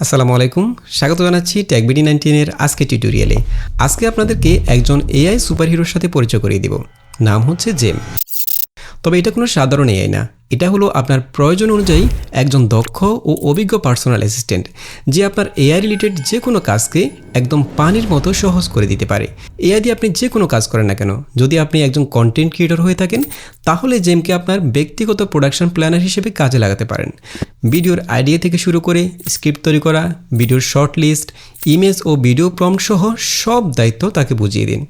আসসালামু আলাইকুম, স্বাগত জানাচ্ছি টেকবিডি 19 এর আজকে টিউটোরিয়ালে। আজকে আপনাদেরকে একজন এআই সুপারহিরোর সাথে পরিচয় করিয়ে দিব। নাম হচ্ছে জেম। তবে এটা কোনো সাধারণ এআই না, এটা হলো আপনার প্রয়োজন অনুযায়ী একজন দক্ষ ও অভিজ্ঞ পার্সোনাল অ্যাসিস্ট্যান্ট, যে আপনার এআই রিলেটেড যে কোনো কাজকে একদম পানির মতো সহজ করে দিতে পারে। এআই দিয়ে আপনি যে কোনো কাজ করেন না কেন, যদি আপনি একজন কন্টেন্ট ক্রিয়েটর হয়ে থাকেন, তাহলে জেমকে আপনার ব্যক্তিগত প্রোডাকশন প্ল্যানার হিসেবে কাজে লাগাতে পারেন। ভিডিওর আইডিয়া থেকে শুরু করে স্ক্রিপ্ট তৈরি করা, ভিডিওর শর্ট লিস্ট, ইমেজ ও ভিডিও প্রম্পট সহ সব দায়িত্ব তাকে বুঝিয়ে দিন।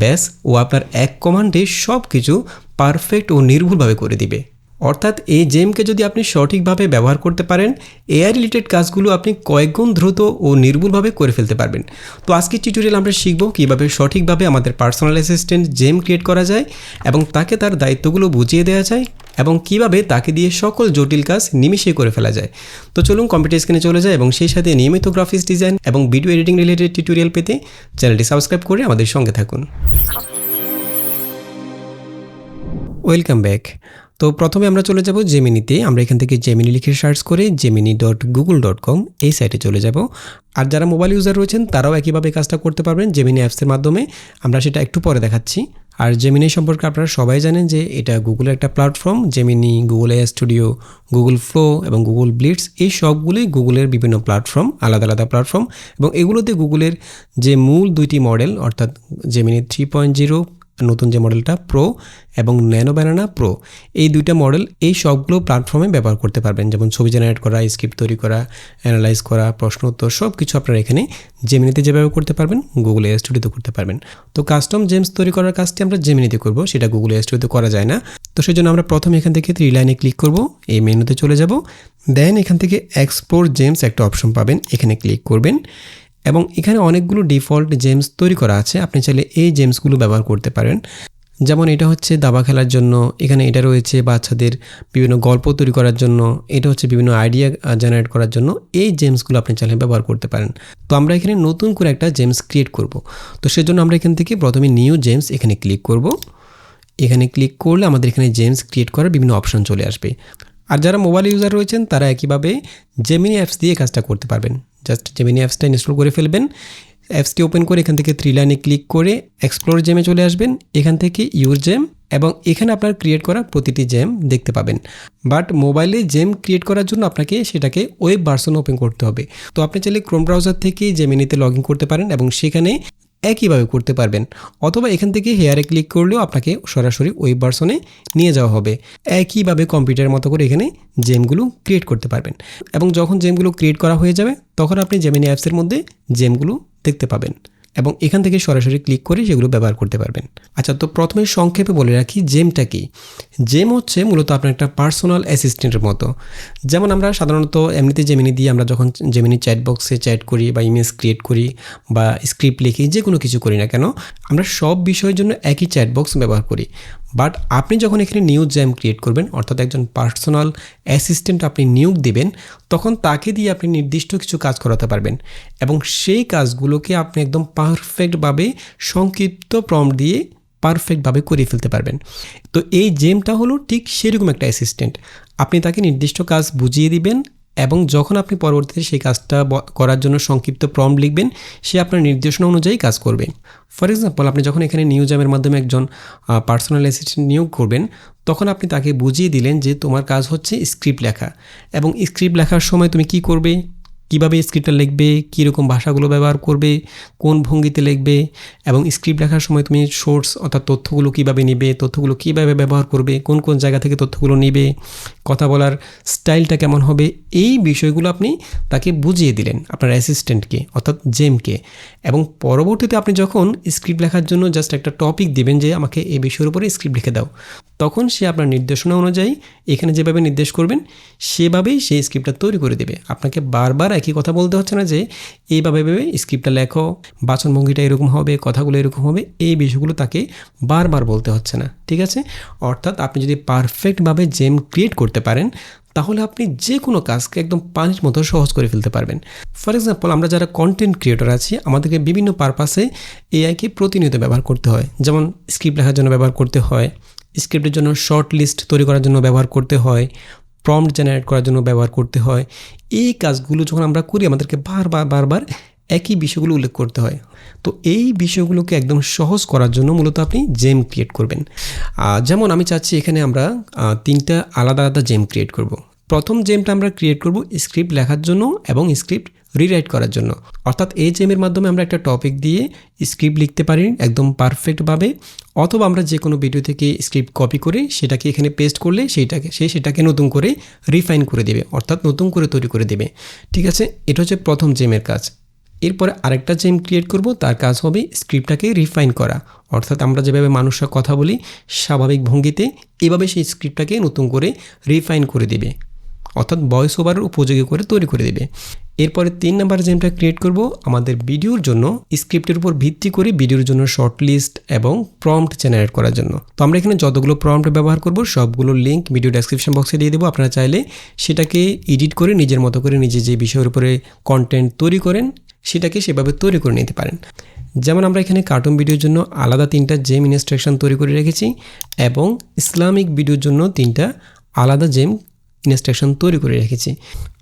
ব্যাস, ও আপনার এক কমান্ডে সব কিছু পারফেক্ট ও নির্ভুলভাবে করে দিবে। অর্থাৎ এই জেমকে যদি আপনি সঠিকভাবে ব্যবহার করতে পারেন, এআই রিলেটেড কাজগুলো আপনি কয়েকগুণ দ্রুত ও নির্ভুলভাবে করে ফেলতে পারবেন। তো আজকের টিউটোরিয়াল আমরা শিখব কীভাবে সঠিকভাবে আমাদের পার্সোনাল অ্যাসিস্ট্যান্ট জেম ক্রিয়েট করা যায় এবং তাকে তার দায়িত্বগুলো বুঝিয়ে দেওয়া যায় এবং কিভাবে তাকে দিয়ে সকল জটিল কাজ নিমিষে করে ফেলা যায়। তো চলুন কম্পিউটার স্ক্রিনে চলে যায় এবং সেই সাথে নিয়মিত গ্রাফিক্স ডিজাইন এবং ভিডিও এডিটিং রিলেটেড টিউটোরিয়াল পেতে চ্যানেলটি সাবস্ক্রাইব করে আমাদের সঙ্গে থাকুন। Welcome back. তো প্রথমে আমরা চলে যাব জেমিনিতে। আমরা এখান থেকে জেমিনি লিখে সার্চ করে gemini.google.com এই সাইটে চলে যাব। আর যারা মোবাইল ইউজার রয়েছেন তারাও একইভাবে কাজটা করতে পারবেন জেমিনি অ্যাপসের মাধ্যমে। আমরা সেটা একটু পরে দেখাচ্ছি। আর জেমিনি সম্পর্কে আপনারা সবাই জানেন যে এটা গুগলের একটা platform. Gemini, Google AI studio, Google flow এবং গুগল ব্লিটস, এই সবগুলোই গুগলের বিভিন্ন প্ল্যাটফর্ম, আলাদা আলাদা প্ল্যাটফর্ম। এবং এগুলোতে গুগলের যে মূল দুইটি মডেল, অর্থাৎ জেমিনি 3.0 নতুন যে মডেলটা প্রো এবং ন্যানো ব্যানানা প্রো, এই দুইটা মডেল এই সবগুলো প্ল্যাটফর্মে ব্যবহার করতে পারবেন। যেমন ছবি জেনারেট করা, স্ক্রিপ্ট তৈরি করা, অ্যানালাইজ করা, প্রশ্ন উত্তর, সব কিছু আপনারা এখানে জেমিনিতে যেভাবে করতে পারবেন গুগল এআই স্টুডিওতে করতে পারবেন। তো কাস্টম জেমস তৈরি করার কাজটি আমরা জেমিনিতে করব, সেটা গুগল এআই স্টুডিওতে করা যায় না। তো সেই জন্য আমরা প্রথমে এখান থেকে 3 লাইনে ক্লিক করব, এই মেনুতে চলে যাব। দেন এখান থেকে এক্সপ্লোর জেমস একটা অপশন পাবেন, এখানে ক্লিক করবেন এবং এখানে অনেকগুলো ডিফল্ট জেমস তৈরি করা আছে। আপনি চাইলে এই জেমসগুলো ব্যবহার করতে পারেন। যেমন এটা হচ্ছে দাবা খেলার জন্য, এখানে এটা রয়েছে বাচ্চাদের বিভিন্ন গল্প তৈরি করার জন্য, এটা হচ্ছে বিভিন্ন আইডিয়া জেনারেট করার জন্য। এই জেমসগুলো আপনি চাইলে ব্যবহার করতে পারেন। তো আমরা এখানে নতুন করে একটা জেমস ক্রিয়েট করব। তো সেজন্য আমরা এখান থেকে প্রথমে নিউ জেমস এখানে ক্লিক করব। এখানে ক্লিক করলে আমাদের এখানে জেমস ক্রিয়েট করার বিভিন্ন অপশন চলে আসবে। আর যারা মোবাইল ইউজার রয়েছেন তারা একইভাবে জেমিনি অ্যাপস দিয়ে কাজটা করতে পারবেন। জাস্ট জেমিনি অ্যাপসটা ইনস্টল করে ফেলবেন। অ্যাপসটি ওপেন করে এখান থেকে 3 লাইনে ক্লিক করে এক্সপ্লোর জেমে চলে আসবেন। এখান থেকে ইউর জেম, এবং এখানে আপনার ক্রিয়েট করা প্রতিটি জেম দেখতে পাবেন। বাট মোবাইলে জেম ক্রিয়েট করার জন্য আপনাকে সেটাকে ওয়েব ভার্সন ওপেন করতে হবে। তো আপনি চাইলে ক্রোম ব্রাউজার থেকে জেমিনিতে লগ ইন করতে পারেন এবং সেখানে একইভাবে করতে পারবেন, অথবা এখান থেকে হেয়ারে ক্লিক করলেও আপনাকে সরাসরি ওয়েব ভার্সনে নিয়ে যাওয়া হবে। একইভাবে কম্পিউটারের মতো করে এখানে জেমগুলো ক্রিয়েট করতে পারবেন এবং যখন জেমগুলো ক্রিয়েট করা হয়ে যাবে তখন আপনি জেমিনি অ্যাপসের মধ্যে জেমগুলো দেখতে পাবেন এবং এখান থেকে সরাসরি ক্লিক করে সেগুলো ব্যবহার করতে পারবেন। আচ্ছা, তো প্রথমে সংক্ষেপে বলে রাখি জেমটা কি। জেম হচ্ছে মূলত আপনার একটা পার্সোনাল অ্যাসিস্ট্যান্টের মতো। যেমন আমরা সাধারণত এমনিতে জেমিনি দিয়ে আমরা যখন জেমিনি চ্যাট বক্সে চ্যাট করি বা ইমেজ ক্রিয়েট করি বা স্ক্রিপ্ট লিখি, যে কোনো কিছু করি না কেন, আমরা সব বিষয়ের জন্য একই চ্যাট বক্স ব্যবহার করি। বাট আপনি যখন এখানে নিউ জেম ক্রিয়েট করবেন, অর্থাৎ একজন পার্সোনাল অ্যাসিস্ট্যান্ট আপনি নিয়োগ দেবেন, তখন তাকে দিয়ে আপনি নির্দিষ্ট কিছু কাজ করাতে পারবেন এবং সেই কাজগুলোকে আপনি একদম পারফেক্টভাবে সংক্ষিপ্ত প্রম্পট দিয়ে পারফেক্টভাবে করে ফেলতে পারবেন। তো এই জেমটা হলো ঠিক সেরকম একটা অ্যাসিস্ট্যান্ট। আপনি তাকে নির্দিষ্ট কাজ বুঝিয়ে দিবেন এবং যখন আপনি পরবর্তীতে সেই কাজটা করার জন্য সংক্ষিপ্ত প্রম্পট লিখবেন, সে আপনার নির্দেশনা অনুযায়ী কাজ করবে। ফর এক্সাম্পল, আপনি যখন এখানে নিউ জেমের মাধ্যমে একজন পার্সোনাল অ্যাসিস্ট্যান্ট নিয়োগ করবেন, তখন আপনি তাকে বুঝিয়ে দিলেন যে তোমার কাজ হচ্ছে স্ক্রিপ্ট লেখা এবং স্ক্রিপ্ট লেখার সময় তুমি কি করবে, কীভাবে স্ক্রিপ্টটা লিখবে, কীরকম ভাষাগুলো ব্যবহার করবে, কোন ভঙ্গিতে লিখবে, এবং স্ক্রিপ্ট লেখার সময় তুমি সোর্স অর্থাৎ তথ্যগুলো কীভাবে নিবে, তথ্যগুলো কীভাবে ব্যবহার করবে, কোন কোন জায়গা থেকে তথ্যগুলো নিবে, কথা বলার স্টাইলটা কেমন হবে, এই বিষয়গুলো আপনি তাকে বুঝিয়ে দিলেন আপনার অ্যাসিস্ট্যান্টকে অর্থাৎ জেমকে। এবং পরবর্তীতে আপনি যখন স্ক্রিপ্ট লেখার জন্য জাস্ট একটা টপিক দিবেন যে আমাকে এই বিষয়ের উপরে স্ক্রিপ্ট লিখে দাও, তখন সে আপনার নির্দেশনা অনুযায়ী এখানে যেভাবে নির্দেশ করবেন সেভাবেই সেই স্ক্রিপ্টটা তৈরি করে দেবে। আপনাকে বারবার একই কথা বলতে হচ্ছে না যে এইভাবে ভেবে স্ক্রিপ্টটা লেখো, বাচনভঙ্গিটা এরকম হবে, কথাগুলো এরকম হবে, এই বিষয়গুলো তাকে বারবার বলতে হচ্ছে না। ঠিক আছে? অর্থাৎ আপনি যদি পারফেক্টভাবে জেম ক্রিয়েট করতে পারেন, তাহলে আপনি যে কোনো কাজকে একদম পানির মতো সহজ করে ফেলতে পারবেন। ফর এক্সাম্পল, আমরা যারা কন্টেন্ট ক্রিয়েটর আছি, আমাদেরকে বিভিন্ন পারপাসে এআইকে প্রতিনিয়ত ব্যবহার করতে হয়। যেমন স্ক্রিপ্ট লেখার জন্য ব্যবহার করতে হয়, স্ক্রিপ্টের জন্য শর্ট লিস্ট তৈরি করার জন্য ব্যবহার করতে হয়, প্রম্পট জেনারেট করার জন্য ব্যবহার করতে হয়। এই কাজগুলো যখন আমরা করি আমাদেরকে বারবার একই বিষয়গুলো উল্লেখ করতে হয়। তো এই বিষয়গুলোকে একদম সহজ করার জন্য মূলত আপনি জেম ক্রিয়েট করবেন। যেমন আমি চাচ্ছি এখানে আমরা 3টা আলাদা জেম ক্রিয়েট করব। প্রথম জেমটা আমরা ক্রিয়েট করব স্ক্রিপ্ট লেখার জন্য এবং স্ক্রিপ্ট রিরাইট করার জন্য। অর্থাৎ এই জেমের মাধ্যমে আমরা একটা টপিক দিয়ে স্ক্রিপ্ট লিখতে পারি একদম পারফেক্টভাবে, অথবা আমরা যে কোনো ভিডিও থেকে স্ক্রিপ্ট কপি করে সেটাকে এখানে পেস্ট করলে সেটাকে নতুন করে রিফাইন করে দেবে, অর্থাৎ নতুন করে তৈরি করে দেবে। ঠিক আছে, এটা হচ্ছে প্রথম জেমের কাজ। এরপরে আরেকটা জেম ক্রিয়েট করব, তার কাজ হবে স্ক্রিপ্টটাকে রিফাইন করা। অর্থাৎ আমরা যেভাবে মানুষরা কথা বলি স্বাভাবিক ভঙ্গিতে, এভাবে সেই স্ক্রিপ্টটাকে নতুন করে রিফাইন করে দেবে, অর্থাৎ ভয়েস ওভারের উপযোগী করে তৈরি করে দেবে। এরপরে 3 নাম্বার জেমটা ক্রিয়েট করব আমাদের ভিডিওর জন্য স্ক্রিপ্টের উপর ভিত্তি করে ভিডিওর জন্য শর্ট লিস্ট এবং প্রম্পট জেনারেট করার জন্য। তো আমরা এখানে যতগুলো প্রম্পট ব্যবহার করব সবগুলোর লিঙ্ক ভিডিও ডেসক্রিপশন বক্সে দিয়ে দেবো। আপনারা চাইলে সেটাকে এডিট করে নিজের মতো করে নিজে যে বিষয়ের উপরে কন্টেন্ট তৈরি করেন সেটাকে সেভাবে তৈরি করে নিতে পারেন। যেমন আমরা এখানে কার্টুন ভিডিওর জন্য আলাদা 3টা জেম ইনস্ট্রাকশন তৈরি করে রেখেছি এবং ইসলামিক ভিডিওর জন্য 3টা আলাদা জেম ইনস্ট্রাকশন তৈরি করে রেখেছি।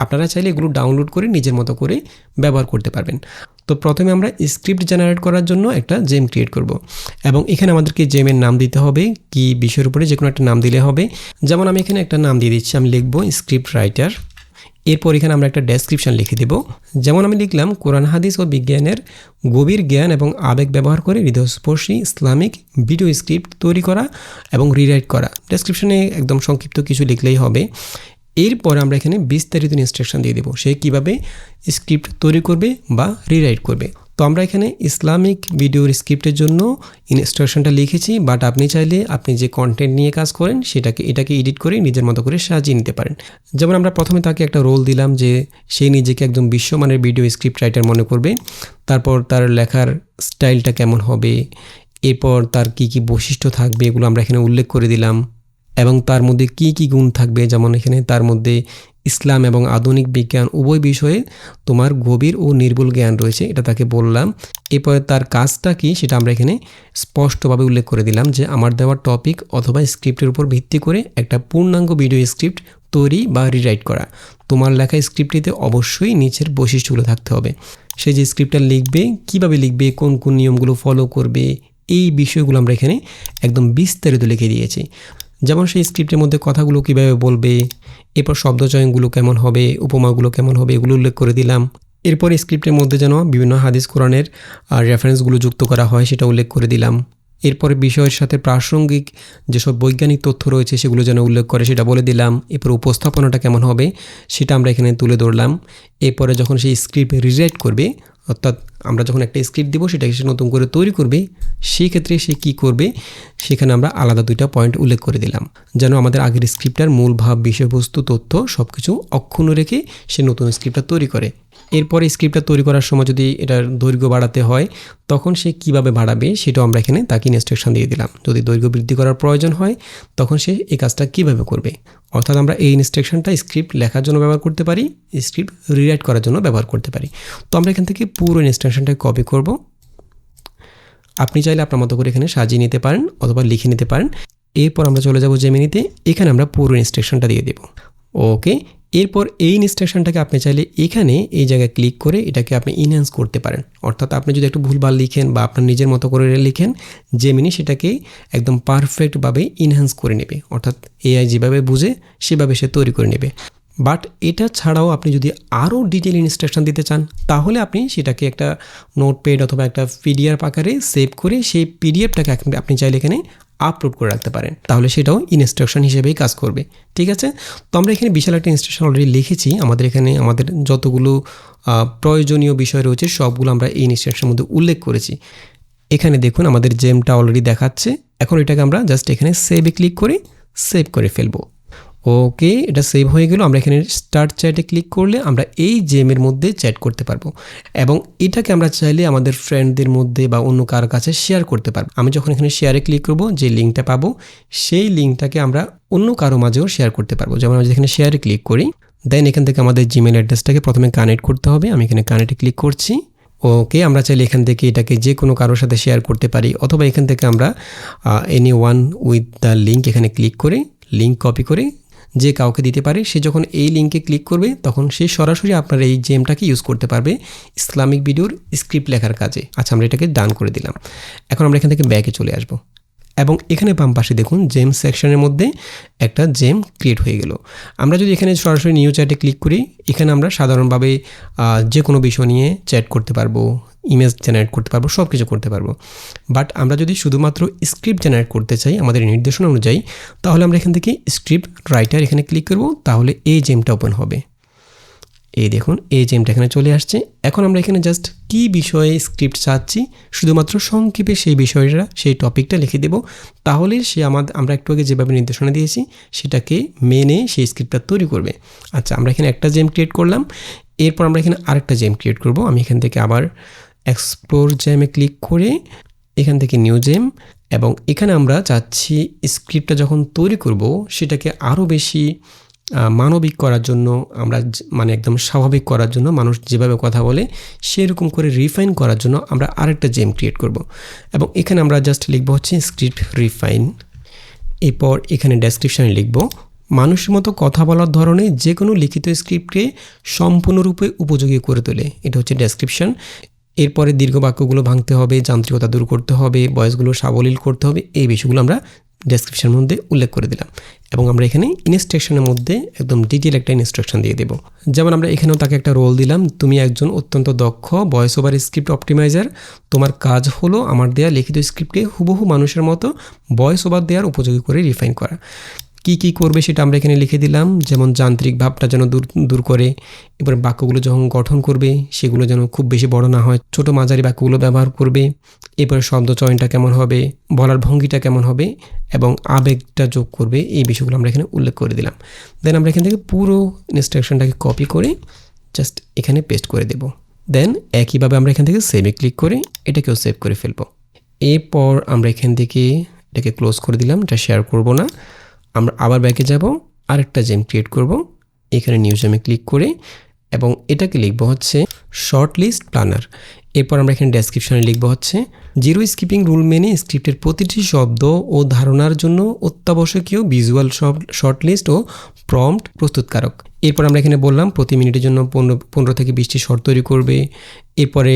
আপনারা চাইলে এগুলো ডাউনলোড করে নিজের মতো করে ব্যবহার করতে পারবেন। তো প্রথমে আমরা স্ক্রিপ্ট জেনারেট করার জন্য একটা জেম ক্রিয়েট করব এবং এখানে আমাদেরকে জেমের নাম দিতে হবে, কি বিষয়ের উপরে যে কোনো একটা নাম দিলে হবে। যেমন আমি এখানে একটা নাম দিয়ে দিচ্ছি, আমি লিখব স্ক্রিপ্ট রাইটার। এরপর এখানে আমরা একটা ডেসক্রিপশন লিখে দেব। যেমন আমি লিখলাম কোরআন হাদিস ও বিজ্ঞানের গভীর জ্ঞান এবং আবেগ ব্যবহার করে হৃদয়স্পর্শী ইসলামিক ভিডিও স্ক্রিপ্ট তৈরি করা এবং রিরাইট করা। ডেসক্রিপশনে একদম সংক্ষিপ্ত কিছু লিখলেই হবে। এরপর আমরা এখানে বিস্তারিত ইনস্ট্রাকশন দিয়ে দেবো সে কীভাবে স্ক্রিপ্ট তৈরি করবে বা রিরাইট করবে। তো আমরা এখানে ইসলামিক ভিডিওর স্ক্রিপ্টের জন্য ইনস্ট্রাকশনটা লিখেছি, বাট আপনি চাইলে আপনি যে কন্টেন্ট নিয়ে কাজ করেন এটাকে এডিট করে নিজের মতো করে সাজিয়ে নিতে পারেন। যেমন আমরা প্রথমে তাকে একটা রোল দিলাম যে সে নিজেকে একদম বিশ্বমানের ভিডিও স্ক্রিপ্ট রাইটার মনে করবে। তারপর তার লেখার স্টাইলটা কেমন হবে, এরপর তার কি বৈশিষ্ট্য থাকবে এগুলো আমরা এখানে উল্লেখ করে দিলাম এবং তার মধ্যে কি গুণ থাকবে। যেমন এখানে তার মধ্যে ইসলাম এবং আধুনিক বিজ্ঞান উভয় বিষয়ে তোমার গভীর ও নির্ভুল জ্ঞান রয়েছে, এটা তাকে বললাম। এরপরে তার কাজটা কি সেটা আমরা এখানে স্পষ্টভাবে উল্লেখ করে দিলাম যে আমার দেওয়া টপিক অথবা স্ক্রিপ্টের উপর ভিত্তি করে একটা পূর্ণাঙ্গ ভিডিও স্ক্রিপ্ট তৈরি বা রিরাইট করা। তোমার লেখা স্ক্রিপ্টটিতে অবশ্যই নিচের বৈশিষ্ট্যগুলো থাকতে হবে। সে যে স্ক্রিপ্টটা লিখবে কীভাবে লিখবে, কোন নিয়মগুলো ফলো করবে, এই বিষয়গুলো আমরা এখানে একদম বিস্তারিত লিখে দিয়েছি। যেমন সেই স্ক্রিপ্টের মধ্যে কথাগুলো কীভাবে বলবে, এরপর শব্দচয়নগুলো কেমন হবে, উপমাগুলো কেমন হবে এগুলো উল্লেখ করে দিলাম। এরপর স্ক্রিপ্টের মধ্যে যেন বিভিন্ন হাদিস কোরআনের রেফারেন্সগুলো যুক্ত করা হয় সেটা উল্লেখ করে দিলাম। এরপরে বিষয়ের সাথে প্রাসঙ্গিক যেসব বৈজ্ঞানিক তথ্য রয়েছে সেগুলো যেন উল্লেখ করে সেটা বলে দিলাম। এরপর উপস্থাপনাটা কেমন হবে সেটা আমরা এখানে তুলে ধরলাম। এরপরে যখন সেই স্ক্রিপ্ট রিরাইট করবে, অর্থাৎ আমরা যখন একটা স্ক্রিপ্ট দেবো সেটাকে সে নতুন করে তৈরি করবে, সেই ক্ষেত্রে সে কী করবে সেখানে আমরা আলাদা 2টা পয়েন্ট উল্লেখ করে দিলাম যেন আমাদের আগের স্ক্রিপ্টটার মূল ভাব, বিষয়বস্তু, তথ্য সব কিছু অক্ষুণ্ণ রেখে সে নতুন স্ক্রিপ্টটা তৈরি করে। এরপরে স্ক্রিপ্টটা তৈরি করার সময় যদি এটার দৈর্ঘ্য বাড়াতে হয় তখন সে কীভাবে বাড়াবে সেটাও আমরা এখানে তাকে ইনস্ট্রাকশন দিয়ে দিলাম। যদি দৈর্ঘ্য বৃদ্ধি করার প্রয়োজন হয় তখন সে এই কাজটা কীভাবে করবে। অর্থাৎ আমরা এই ইনস্ট্রাকশনটা স্ক্রিপ্ট লেখার জন্য ব্যবহার করতে পারি, স্ক্রিপ্ট রিরাইট করার জন্য ব্যবহার করতে পারি। তো আমরা এখান থেকে পুরো ইনস্ট্রাকশনটা কপি করব। আপনি চাইলে আপনার মতো করে এখানে সাজিয়ে নিতে পারেন অথবা লিখে নিতে পারেন। এরপর আমরা চলে যাব জেমিনিতে, এখানে আমরা পুরো ইনস্ট্রাকশনটা দিয়ে দেব। ওকে, এরপর এই ইনস্ট্রাকশনটাকে আপনি চাইলে এখানে এই জায়গায় ক্লিক করে এটাকে আপনি ইনহ্যান্স করতে পারেন। অর্থাৎ আপনি যদি একটু ভুলভাল লিখেন বা আপনার নিজের মতো করে লিখেন, জেমিনি সেটাকে একদম পারফেক্টভাবে ইনহ্যান্স করে নেবে। অর্থাৎ এআই যেভাবে বুঝে সেভাবে সে তৈরি করে নেবে। বাট এটা ছাড়াও আপনি যদি আরও ডিটেল ইনস্ট্রাকশন দিতে চান তাহলে আপনি সেটাকে একটা নোটপ্যাড অথবা একটা পিডিএফ আকারে সেভ করে সেই পিডিএফটাকে আপনি চাইলে এখানে আপলোড করে রাখতে পারেন, তাহলে সেটাও ইনস্ট্রাকশন হিসেবেই কাজ করবে। ঠিক আছে, তো আমরা এখানে বিশাল একটা ইনস্ট্রাকশন অলরেডি লিখেছি। আমাদের এখানে আমাদের যতগুলো প্রয়োজনীয় বিষয় রয়েছে সবগুলো আমরা এই ইনস্ট্রাকশনের মধ্যে উল্লেখ করেছি। এখানে দেখুন আমাদের জেমটা অলরেডি দেখাচ্ছে। এখন এটাকে আমরা জাস্ট এখানে সেভে ক্লিক করে সেভ করে ফেলবো। ওকে, এটা সেভ হয়ে গেল। আমরা এখানে স্টার্ট চ্যাটে ক্লিক করলে আমরা এই জেমের মধ্যে চ্যাট করতে পারবো এবং এটাকে আমরা চাইলে আমাদের ফ্রেন্ডদের মধ্যে বা অন্য কার কাছে শেয়ার করতে পারবো। আমি যখন এখানে শেয়ারে ক্লিক করব, যে লিঙ্কটা পাবো সেই লিঙ্কটাকে আমরা অন্য কারো মাঝেও শেয়ার করতে পারবো। যেমন আমরা যেখানে শেয়ারে ক্লিক করি, দেন এখান থেকে আমাদের জিমেল অ্যাড্রেসটাকে প্রথমে কানেক্ট করতে হবে। আমি এখানে কানেক্টে ক্লিক করছি। ওকে, আমরা চাইলে এখান থেকে এটাকে যে কোনো কারোর সাথে শেয়ার করতে পারি অথবা এখান থেকে আমরা any one with the link এখানে ক্লিক করে লিঙ্ক কপি করে যে কাউকে দিতে পারে। সে যখন এই লিঙ্কে ক্লিক করবে তখন সে সরাসরি আপনার এই জেমটাকে ইউজ করতে পারবে ইসলামিক ভিডিওর স্ক্রিপ্ট লেখার কাজে। আচ্ছা, আমরা এটাকে ডান করে দিলাম। এখন আমরা এখান থেকে ব্যাকে চলে আসব এবং এখানে বাম পাশে দেখুন জেম সেকশনের মধ্যে একটা জেম ক্রিয়েট হয়ে গেল। আমরা যদি এখানে সরাসরি নিউ চ্যাটে ক্লিক করি, এখানে আমরা সাধারণভাবে যে কোনো বিষয় নিয়ে চ্যাট করতে পারবো, ইমেজ জেনারেট করতে পারবো, সব কিছু করতে পারবো। বাট আমরা যদি শুধুমাত্র স্ক্রিপ্ট জেনারেট করতে চাই আমাদের নির্দেশনা অনুযায়ী, তাহলে আমরা এখান থেকে স্ক্রিপ্ট রাইটার এখানে ক্লিক করব, তাহলে এই জেমটা ওপেন হবে। এই দেখুন এই জেমটা এখানে চলে আসছে। এখন আমরা এখানে জাস্ট কী বিষয়ে স্ক্রিপ্ট চাচ্ছি শুধুমাত্র সংক্ষেপে সেই বিষয়টা, সেই টপিকটা লিখে দেব, তাহলে সে আমরা একটু আগে যেভাবে নির্দেশনা দিয়েছি সেটাকে মেনে সেই স্ক্রিপ্টটা তৈরি করবে। আচ্ছা, আমরা এখানে একটা জেম ক্রিয়েট করলাম, এরপর আমরা এখানে আরেকটা জেম ক্রিয়েট করব। আমি এখান থেকে আবার এক্সপ্লোর জেমে ক্লিক করে এখান থেকে নিউ জেম, এবং এখানে আমরা চাচ্ছি স্ক্রিপ্টটা যখন তৈরি করব সেটাকে আরও বেশি মানবিক করার জন্য, আমরা মানে একদম স্বাভাবিক করার জন্য, মানুষ যেভাবে কথা বলে সেরকম করে রিফাইন করার জন্য আমরা আরেকটা জেম ক্রিয়েট করব। এবং এখানে আমরা জাস্ট লিখব হচ্ছে স্ক্রিপ্ট রিফাইন। এরপর এখানে ডেসক্রিপশানে লিখব মানুষের মতো কথা বলার ধরনে যে কোনো লিখিত স্ক্রিপ্টকে সম্পূর্ণরূপে উপযোগী করে তোলে। এটা হচ্ছে ডেসক্রিপশন। এরপরে দীর্ঘ বাক্যগুলো ভাঙতে হবে, যান্ত্রিকতা দূর করতে হবে, ভয়েসগুলো সাবলীল করতে হবে, এই বিষয়গুলো আমরা ডেসক্রিপশনের মধ্যে উল্লেখ করে দিলাম। এবং আমরা এখানে ইনস্ট্রাকশনের মধ্যে একদম ডিটেল একটা ইনস্ট্রাকশন দিয়ে দেবো। যেমন আমরা এখানেও তাকে একটা রোল দিলাম, তুমি একজন অত্যন্ত দক্ষ ভয়েস ওভার স্ক্রিপ্ট অপটিমাইজার, তোমার কাজ হলো আমার দেয়া লিখিত স্ক্রিপ্টকে হুবহু মানুষের মতো ভয়েস ওভার দেওয়ার উপযোগী করে রিফাইন করা। কি কি করবে সেটা আমরা এখানে লিখে দিলাম, যেমন যান্ত্রিক ভাবটা যেন দূর করে, এবার বাক্যগুলো যখন গঠন করবে সেগুলো যেন খুব বেশি বড় না হয়, ছোট মাঝারি বাক্যগুলো ব্যবহার করবে, এরপরে শব্দ চয়নটা কেমন হবে, বলার ভঙ্গিটা কেমন হবে এবং আবেগটা যোগ করবে, এই বিষয়গুলো আমরা এখানে উল্লেখ করে দিলাম। দেন আমরা এখান থেকে পুরো ইনস্ট্রাকশনটাকে কপি করে জাস্ট এখানে পেস্ট করে দেব। দেন একইভাবে আমরা এখান থেকে সেভে ক্লিক করে এটাকেও সেভ করে ফেলবো। এরপর আমরা এখান থেকে এটাকে ক্লোজ করে দিলাম, এটা শেয়ার করব না। আমরা আবার ব্যাকে যাব, আরেকটা জেম ক্রিয়েট করব, এখানে নিউ জেমে ক্লিক করে এবং এটাকে লিখব হচ্ছে শর্ট লিস্ট প্ল্যানার। এরপর আমরা এখানে ডেসক্রিপশনে লিখব হচ্ছে জিরো স্কিপিং রুল মেনে স্ক্রিপ্টের প্রতিটি শব্দ ও ধারণার জন্য অত্যাবশ্যকীয় ভিজুয়াল শর্ট লিস্ট ও প্রম্পট প্রস্তুতকারক। এরপর আমরা এখানে বললাম প্রতি মিনিটের জন্য 15 থেকে 20টি শর্ট তৈরি করবে। এরপরে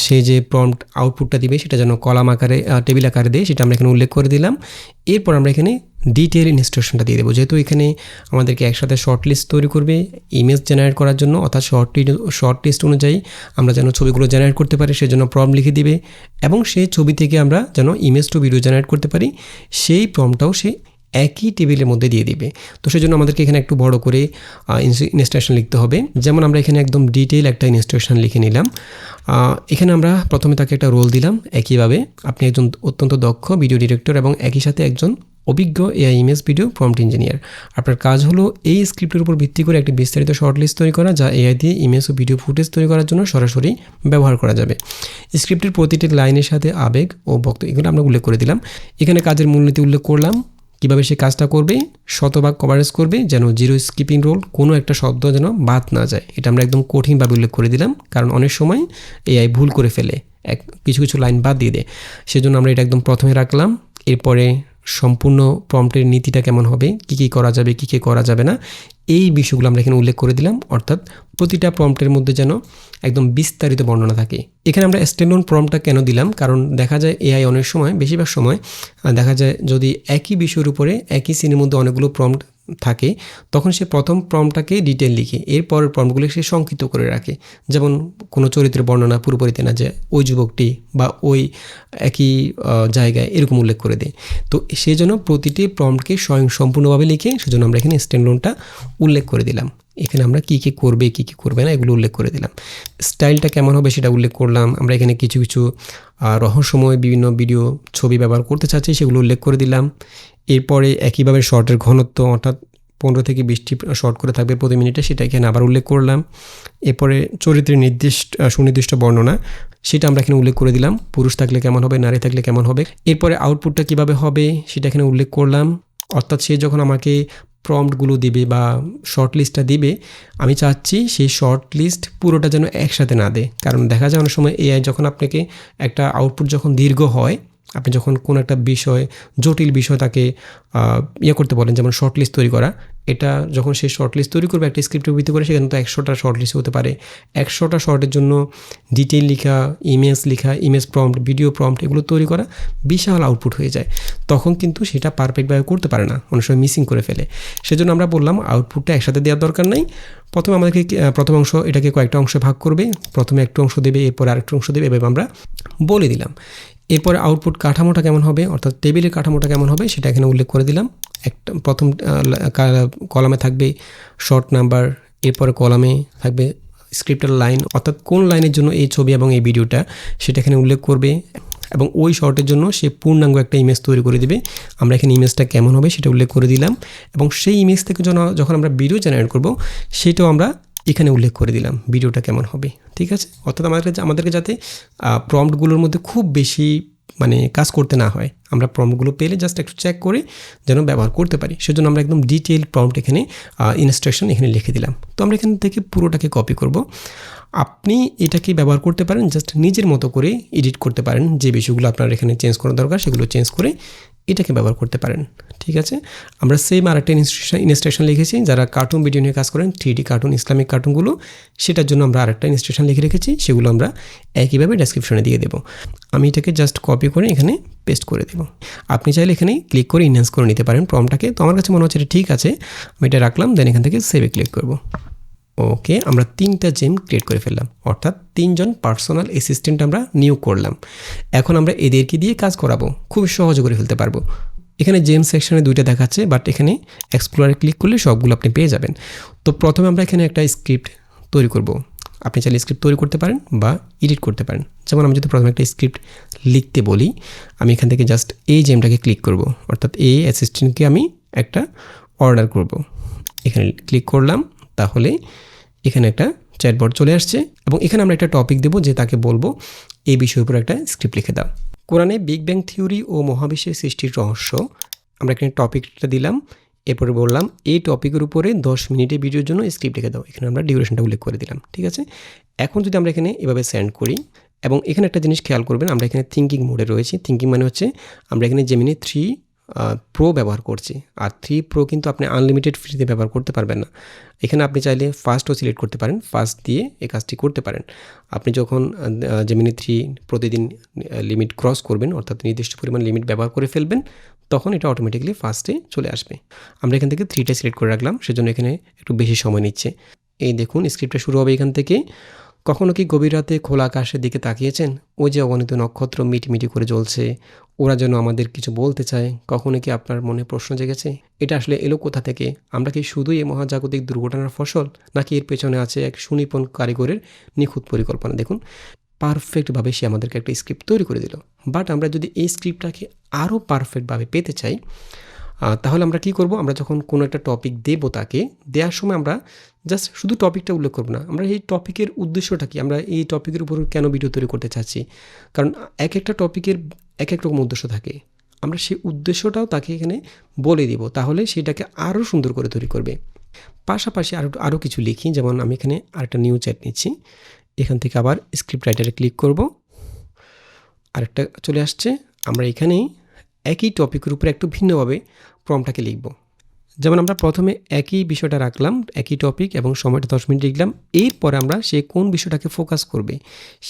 সে যে প্রম্পট আউটপুটটা দিবে সেটা যেন কলাম আকারে, টেবিল আকারে দেয়, সেটা আমরা এখানে উল্লেখ করে দিলাম। এরপর আমরা এখানে ডিটেল ইনস্ট্রাকশনটা দিয়ে দেবো, যেহেতু এখানে আমাদেরকে একসাথে শর্ট লিস্ট তৈরি করবে ইমেজ জেনারেট করার জন্য, অর্থাৎ শর্ট লিস্ট অনুযায়ী আমরা যেন ছবিগুলো জেনারেট করতে পারি সেজন্য প্রম্পট লিখে দিবে, এবং সেই ছবি থেকে আমরা যেন ইমেজ টু ভিডিও জেনারেট করতে পারি সেই প্রম্পটটাও সে একই টেবিলের মধ্যে দিয়ে দিবে। তো সেজন্য আমাদেরকে এখানে একটু বড় করে ইনস্ট্রাকশন লিখতে হবে। যেমন আমরা এখানে একদম ডিটেইল একটা ইনস্ট্রাকশন লিখে নিলাম। এখানে আমরা প্রথমে তাকে একটা রোল দিলাম, একইভাবে আপনি একজন অত্যন্ত দক্ষ ভিডিও ডিরেক্টর এবং একই সাথে একজন অভিজ্ঞ AI image video prompt engineer. আপনার কাজ হলো এই স্ক্রিপ্টের উপর ভিত্তি করে একটি বিস্তারিত শর্ট লিস্ট তৈরি করা, যা এআই দিয়ে ইমেজ ও ভিডিও ফুটেজ তৈরি করার জন্য সরাসরি ব্যবহার করা যাবে। স্ক্রিপ্টের প্রতিটি লাইনের সাথে আবেগ ও বক্তব্য এগুলো আমরা উল্লেখ করে দিলাম। এখানে কাজের মূলনীতি উল্লেখ করলাম, কীভাবে সে কাজটা করবে, শতভাগ কভারেজ করবে, যেন জিরো স্কিপিং রোল কোনো একটা শব্দ যেন বাদ না যায়, এটা আমরা একদম কঠিনভাবে উল্লেখ করে দিলাম, কারণ অনেক সময় এআই ভুল করে ফেলে, কিছু কিছু লাইন বাদ দিয়ে দেয়, সেজন্য আমরা এটা একদম প্রথমে রাখলাম। এরপরে সম্পূর্ণ প্রম্পটের নীতিটা কেমন হবে, কী কী করা যাবে, কী কী করা যাবে না, এই বিষয়গুলো আমরা এখানে উল্লেখ করে দিলাম, অর্থাৎ প্রতিটা প্রম্পটের মধ্যে যেন একদম বিস্তারিত বর্ণনা থাকে। এখানে আমরা স্ট্যান্ডার্ড প্রম্পটটা কেন দিলাম, কারণ দেখা যায় এআই অনেক সময়, বেশিরভাগ সময় দেখা যায় যদি একই বিষয়ের উপরে একই সিনের মধ্যে অনেকগুলো প্রম্পট থাকে, তখন সে প্রথম প্রম্পটটাকে ডিটেল লিখে এরপরের প্রম্পটগুলো সে সংক্ষিপ্ত করে রাখে। যেমন কোনো চরিত্রের বর্ণনা পুরোপুরিতে না, যে ওই যুবকটি বা ওই একই জায়গায় এরকম উল্লেখ করে দেয়। তো সেই জন্য প্রতিটি প্রম্পটকে সম্পূর্ণভাবে লিখে সেজন্য আমরা এখানে স্ট্যান্ডার্ডটা উল্লেখ করে দিলাম। এখানে আমরা কী কী করবে কী কী করবে না এগুলো উল্লেখ করে দিলাম। স্টাইলটা কেমন হবে সেটা উল্লেখ করলাম। আমরা এখানে কিছু কিছু রহস্যময় বিভিন্ন ভিডিও ছবি ব্যবহার করতে চাচ্ছি সেগুলো উল্লেখ করে দিলাম। এরপরে একইভাবে শর্টের ঘনত্ব, অর্থাৎ 15 থেকে 20টি শর্ট করে থাকবে প্রতি মিনিটে, সেটা এখানে আবার উল্লেখ করলাম। এরপরে চরিত্রের সুনির্দিষ্ট বর্ণনা, সেটা আমরা এখানে উল্লেখ করে দিলাম, পুরুষ থাকলে কেমন হবে, নারী থাকলে কেমন হবে। এরপরে আউটপুটটা কিভাবে হবে সেটা এখানে উল্লেখ করলাম, অর্থাৎ সে যখন আমাকে প্রম্পটগুলো দিবে বা শর্ট লিস্টটা দিবে, আমি চাচ্ছি সেই শর্ট লিস্ট পুরোটা যেন একসাথে না দেয়, কারণ দেখা যায় অনেক সময় এআই যখন আপনাকে একটা আউটপুট যখন দীর্ঘ হয়, আপনি যখন কোনো একটা বিষয়, জটিল বিষয় তাকে করতে বলেন, যেমন শর্ট লিস্ট তৈরি করা, এটা যখন সে শর্ট লিস্ট তৈরি করবে একটা স্ক্রিপ্টের ভিত্তি করে, সেখানে তো 100টা শর্ট লিস্ট হতে পারে। 100টা শর্টের জন্য ডিটেইল লেখা, ইমেজ প্রম্পট, ভিডিও প্রম্পট এগুলো তৈরি করা বিশাল আউটপুট হয়ে যায়। তখন কিন্তু সেটা পারফেক্টভাবে করতে পারে না, অনেক সময় মিসিং করে ফেলে। সেজন্য আমরা বললাম আউটপুটটা একসাথে দেওয়ার দরকার নাই। প্রথমে আমাদেরকে প্রথম অংশ এটাকে কয়েকটা অংশে ভাগ করবে, প্রথমে একটা অংশ দেবে, এরপরে আরেকটা অংশ দেবে, এভাবে আমরা বলে দিলাম। এরপরে আউটপুট কাঠামোটা কেমন হবে, অর্থাৎ টেবিলের কাঠামোটা কেমন হবে সেটা এখানে উল্লেখ করে দিলাম। একটা প্রথম কলামে থাকবে শর্ট নাম্বার, এরপরে কলামে থাকবে স্ক্রিপ্টের লাইন, অর্থাৎ কোন লাইনের জন্য এই ছবি এবং এই ভিডিওটা সেটা এখানে উল্লেখ করবে, এবং ওই শর্টের জন্য সে পূর্ণাঙ্গ একটা ইমেজ তৈরি করে দেবে। আমরা এখানে ইমেজটা কেমন হবে সেটা উল্লেখ করে দিলাম, এবং সেই ইমেজ থেকে যখন আমরা ভিডিও জেনারেট করব সেটাও আমরা এখানে উল্লেখ করে দিলাম ভিডিওটা কেমন হবে। ঠিক আছে, অর্থাৎ আমাদেরকে যাতে প্রম্পটগুলোর মধ্যে খুব বেশি কাজ করতে না হয়, আমরা প্রম্পটগুলো পেলে জাস্ট একটু চেক করে যেন ব্যবহার করতে পারি, সেজন্য আমরা একদম ডিটেইল প্রম্পট এখানে ইনস্ট্রাকশন এখানে লিখে দিলাম। তো আমরা এখান থেকে পুরোটাকে কপি করব। আপনি এটাকে ব্যবহার করতে পারেন, জাস্ট নিজের মতো করে এডিট করতে পারেন, যে বিষয়গুলো আপনার এখানে চেঞ্জ করা দরকার সেগুলো চেঞ্জ করে এটাকে ব্যবহার করতে পারেন। ঠিক আছে, আমরা সেম আরেকটা ইনস্ট্রাকশন লিখেছি যারা কার্টুন ভিডিও নিয়ে কাজ করেন, 3D কার্টুন, ইসলামিক কার্টুনগুলো, সেটার জন্য আমরা আরেকটা ইনস্ট্রাকশন লিখে রেখেছি, সেগুলো আমরা একইভাবে ডেসক্রিপশনে দিয়ে দেবো। আমি এটাকে জাস্ট কপি করে এখানে পেস্ট করে দেবো। আপনি চাইলে এখানে ক্লিক করে ইনহ্যান্স করে নিতে পারেন প্রম্পটটাকে। তো আমার কাছে মনে হচ্ছে এটা ঠিক আছে, আমি এটা রাখলাম, দেন এখান থেকে সেভে ক্লিক করব। ওকে, আমরা 3টা জেম ক্রিয়েট করে ফেললাম, অর্থাৎ 3জন পার্সোনাল অ্যাসিস্ট্যান্ট আমরা নিয়োগ করলাম। এখন আমরা এদেরকে দিয়ে কাজ করাবো, খুব সহজে করে ফেলতে পারবো। এখানে জেম সেকশনে 2টা দেখাচ্ছে, বাট এখানে এক্সপ্লোরে ক্লিক করলে সবগুলো আপনি পেয়ে যাবেন। তো প্রথমে আমরা এখানে একটা স্ক্রিপ্ট তৈরি করব। আপনি চাইলে স্ক্রিপ্ট তৈরি করতে পারেন বা এডিট করতে পারেন। যেমন আমি যদি প্রথমে একটা স্ক্রিপ্ট লিখতে বলি, আমি এখান থেকে জাস্ট এই জেমটাকে ক্লিক করব, অর্থাৎ এই অ্যাসিস্ট্যান্টকে আমি একটা অর্ডার করব। এখানে ক্লিক করলাম, তাহলে এখানে একটা চ্যাটবট চলে আসছে, এবং এখানে আমরা একটা টপিক দেবো যে তাকে বলবো এই বিষয়ের উপর একটা স্ক্রিপ্ট লিখে দাও। কোরআনে বিগ ব্যাং থিওরি ও মহাবিশ্বের সৃষ্টির রহস্য, আমরা এখানে টপিকটা দিলাম, এরপরে বললাম এই টপিকের উপরে 10 মিনিটের ভিডিওর জন্য স্ক্রিপ্ট লিখে দাও। এখানে আমরা ডিউরেশনটা উল্লেখ করে দিলাম। ঠিক আছে, এখন যদি আমরা এখানে এভাবে সেন্ড করি, এবং এখানে একটা জিনিস খেয়াল করবেন, আমরা এখানে থিঙ্কিং মোডে রয়েছি। থিঙ্কিং মানে হচ্ছে আমরা এখানে জেমিনি 3 প্রো ব্যবহার করছি, আর 3 প্রো কিন্তু আপনি আনলিমিটেড ফ্রিতে ব্যবহার করতে পারবেন না। এখানে আপনি চাইলে ফাস্টও সিলেক্ট করতে পারেন, ফাস্ট দিয়ে এই কাজটি করতে পারেন। আপনি যখন জেমিনি 3 প্রতিদিন লিমিট ক্রস করবেন, অর্থাৎ নির্দিষ্ট পরিমাণ লিমিট ব্যবহার করে ফেলবেন, তখন এটা অটোমেটিক্যালি ফাস্টে চলে আসবে। আমরা এখান থেকে 3টা সিলেক্ট করে রাখলাম, সেজন্য এখানে একটু বেশি সময় নিচ্ছে। এই দেখুন স্ক্রিপ্টটা শুরু হবে এখান থেকে। কখনো কি গভীর রাতে খোলা আকাশের দিকে তাকিয়েছেন? ওই যে অগণিত নক্ষত্র মিটিমিটি করে জ্বলছে, ওরা যেন আমাদের কিছু বলতে চায়। কখনো কি আপনার মনে প্রশ্ন জেগেছে এটা আসলে এলো কোথা থেকে? আমরা কি শুধুই এই মহাজাগতিক দুর্ঘটনার ফসল, নাকি এর পেছনে আছে এক সুনিপুণ কারিগরের নিখুঁত পরিকল্পনা? দেখুন পারফেক্টভাবে সে আমাদেরকে একটা স্ক্রিপ্ট তৈরি করে দিল। বাট আমরা যদি এই স্ক্রিপ্টটাকে আরও পারফেক্টভাবে পেতে চাই, তাহলে আমরা কি করব? আমরা যখন কোনো একটা টপিক দেব, তাকে দেওয়ার সময় আমরা জাস্ট শুধু টপিকটা উল্লেখ করব না, আমরা এই টপিকের উদ্দেশ্যটা কি, আমরা এই টপিকের উপর কেন ভিডিও তৈরি করতে চাচ্ছি। কারণ এক একটা টপিকের এক এক রকম উদ্দেশ্য থাকে, আমরা সেই উদ্দেশ্যটাও তাকে এখানে বলে দিব, তাহলে সেটাকে আরও সুন্দর করে তৈরি করবে। পাশাপাশি আরও কিছু লিখি, যেমন আমি এখানে আরেকটা নিউ চ্যাট নিচ্ছি, এখান থেকে আবার স্ক্রিপ্ট রাইটারে ক্লিক করব, আরেকটা চলে আসছে। আমরা এখানেই একই টপিকের উপরে একটু ভিন্নভাবে প্রম্পটটাকে লিখব। যেমন আমরা প্রথমে একই বিষয়টা রাখলাম, একই টপিক, এবং সময়টা 10 মিনিট লিখলাম। এরপরে আমরা সে কোন বিষয়টাকে ফোকাস করবে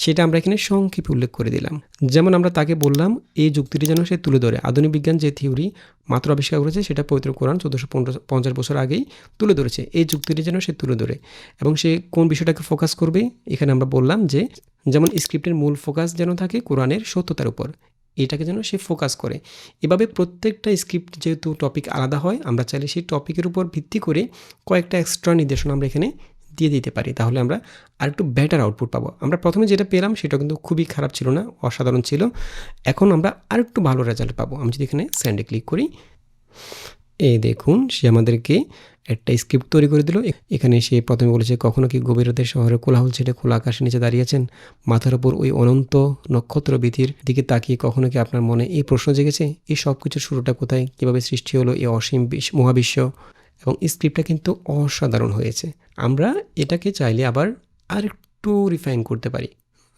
সেটা আমরা এখানে সংক্ষেপে উল্লেখ করে দিলাম। যেমন আমরা তাকে বললাম এই যুক্তিটি যেন সে তুলে ধরে, আধুনিক বিজ্ঞান যে থিওরি মাত্র আবিষ্কার করেছে সেটা পবিত্র কোরআন 1450 বছর আগেই তুলে ধরেছে, এই যুক্তিটি যেন সে তুলে ধরে, এবং সে কোন বিষয়টাকে ফোকাস করবে এখানে আমরা বললাম যে যেমন স্ক্রিপ্টের মূল ফোকাস যেন থাকে কোরআনের সত্যতার উপর, এটাকে যেন সে ফোকাস করে। এভাবে প্রত্যেকটা স্ক্রিপ্ট যেহেতু টপিক আলাদা হয়, আমরা চাইলে সেই টপিকের উপর ভিত্তি করে কয়েকটা এক্সট্রা নির্দেশনা আমরা এখানে দিয়ে দিতে পারি, তাহলে আমরা আর একটু বেটার আউটপুট পাবো। আমরা প্রথমে যেটা পেলাম সেটা কিন্তু খুবই খারাপ ছিল না, অসাধারণ ছিল। এখন আমরা আর একটু ভালো রেজাল্ট পাবো। আমি যদি এখানে সেন্ডে ক্লিক করি, এই দেখুন সে আমাদেরকে একটা স্ক্রিপ্ট তৈরি করে দিল। এখানে সে প্রথমে বলেছে কখনো কি গভীর রাতের শহরে কোলাহল ছেড়ে খোলা আকাশের নিচে দাঁড়িয়েছেন, মাথার উপর ওই অনন্ত নক্ষত্র বীথির দিকে তাকিয়ে কখনো কি আপনার মনে এই প্রশ্ন জেগেছে এই সব কিছুর শুরুটা কোথায়, কীভাবে সৃষ্টি হলো এই অসীম মহাবিশ্ব? এবং স্ক্রিপ্টটা কিন্তু অসাধারণ হয়েছে। আমরা এটাকে চাইলে আবার আর একটু রিফাইন করতে পারি।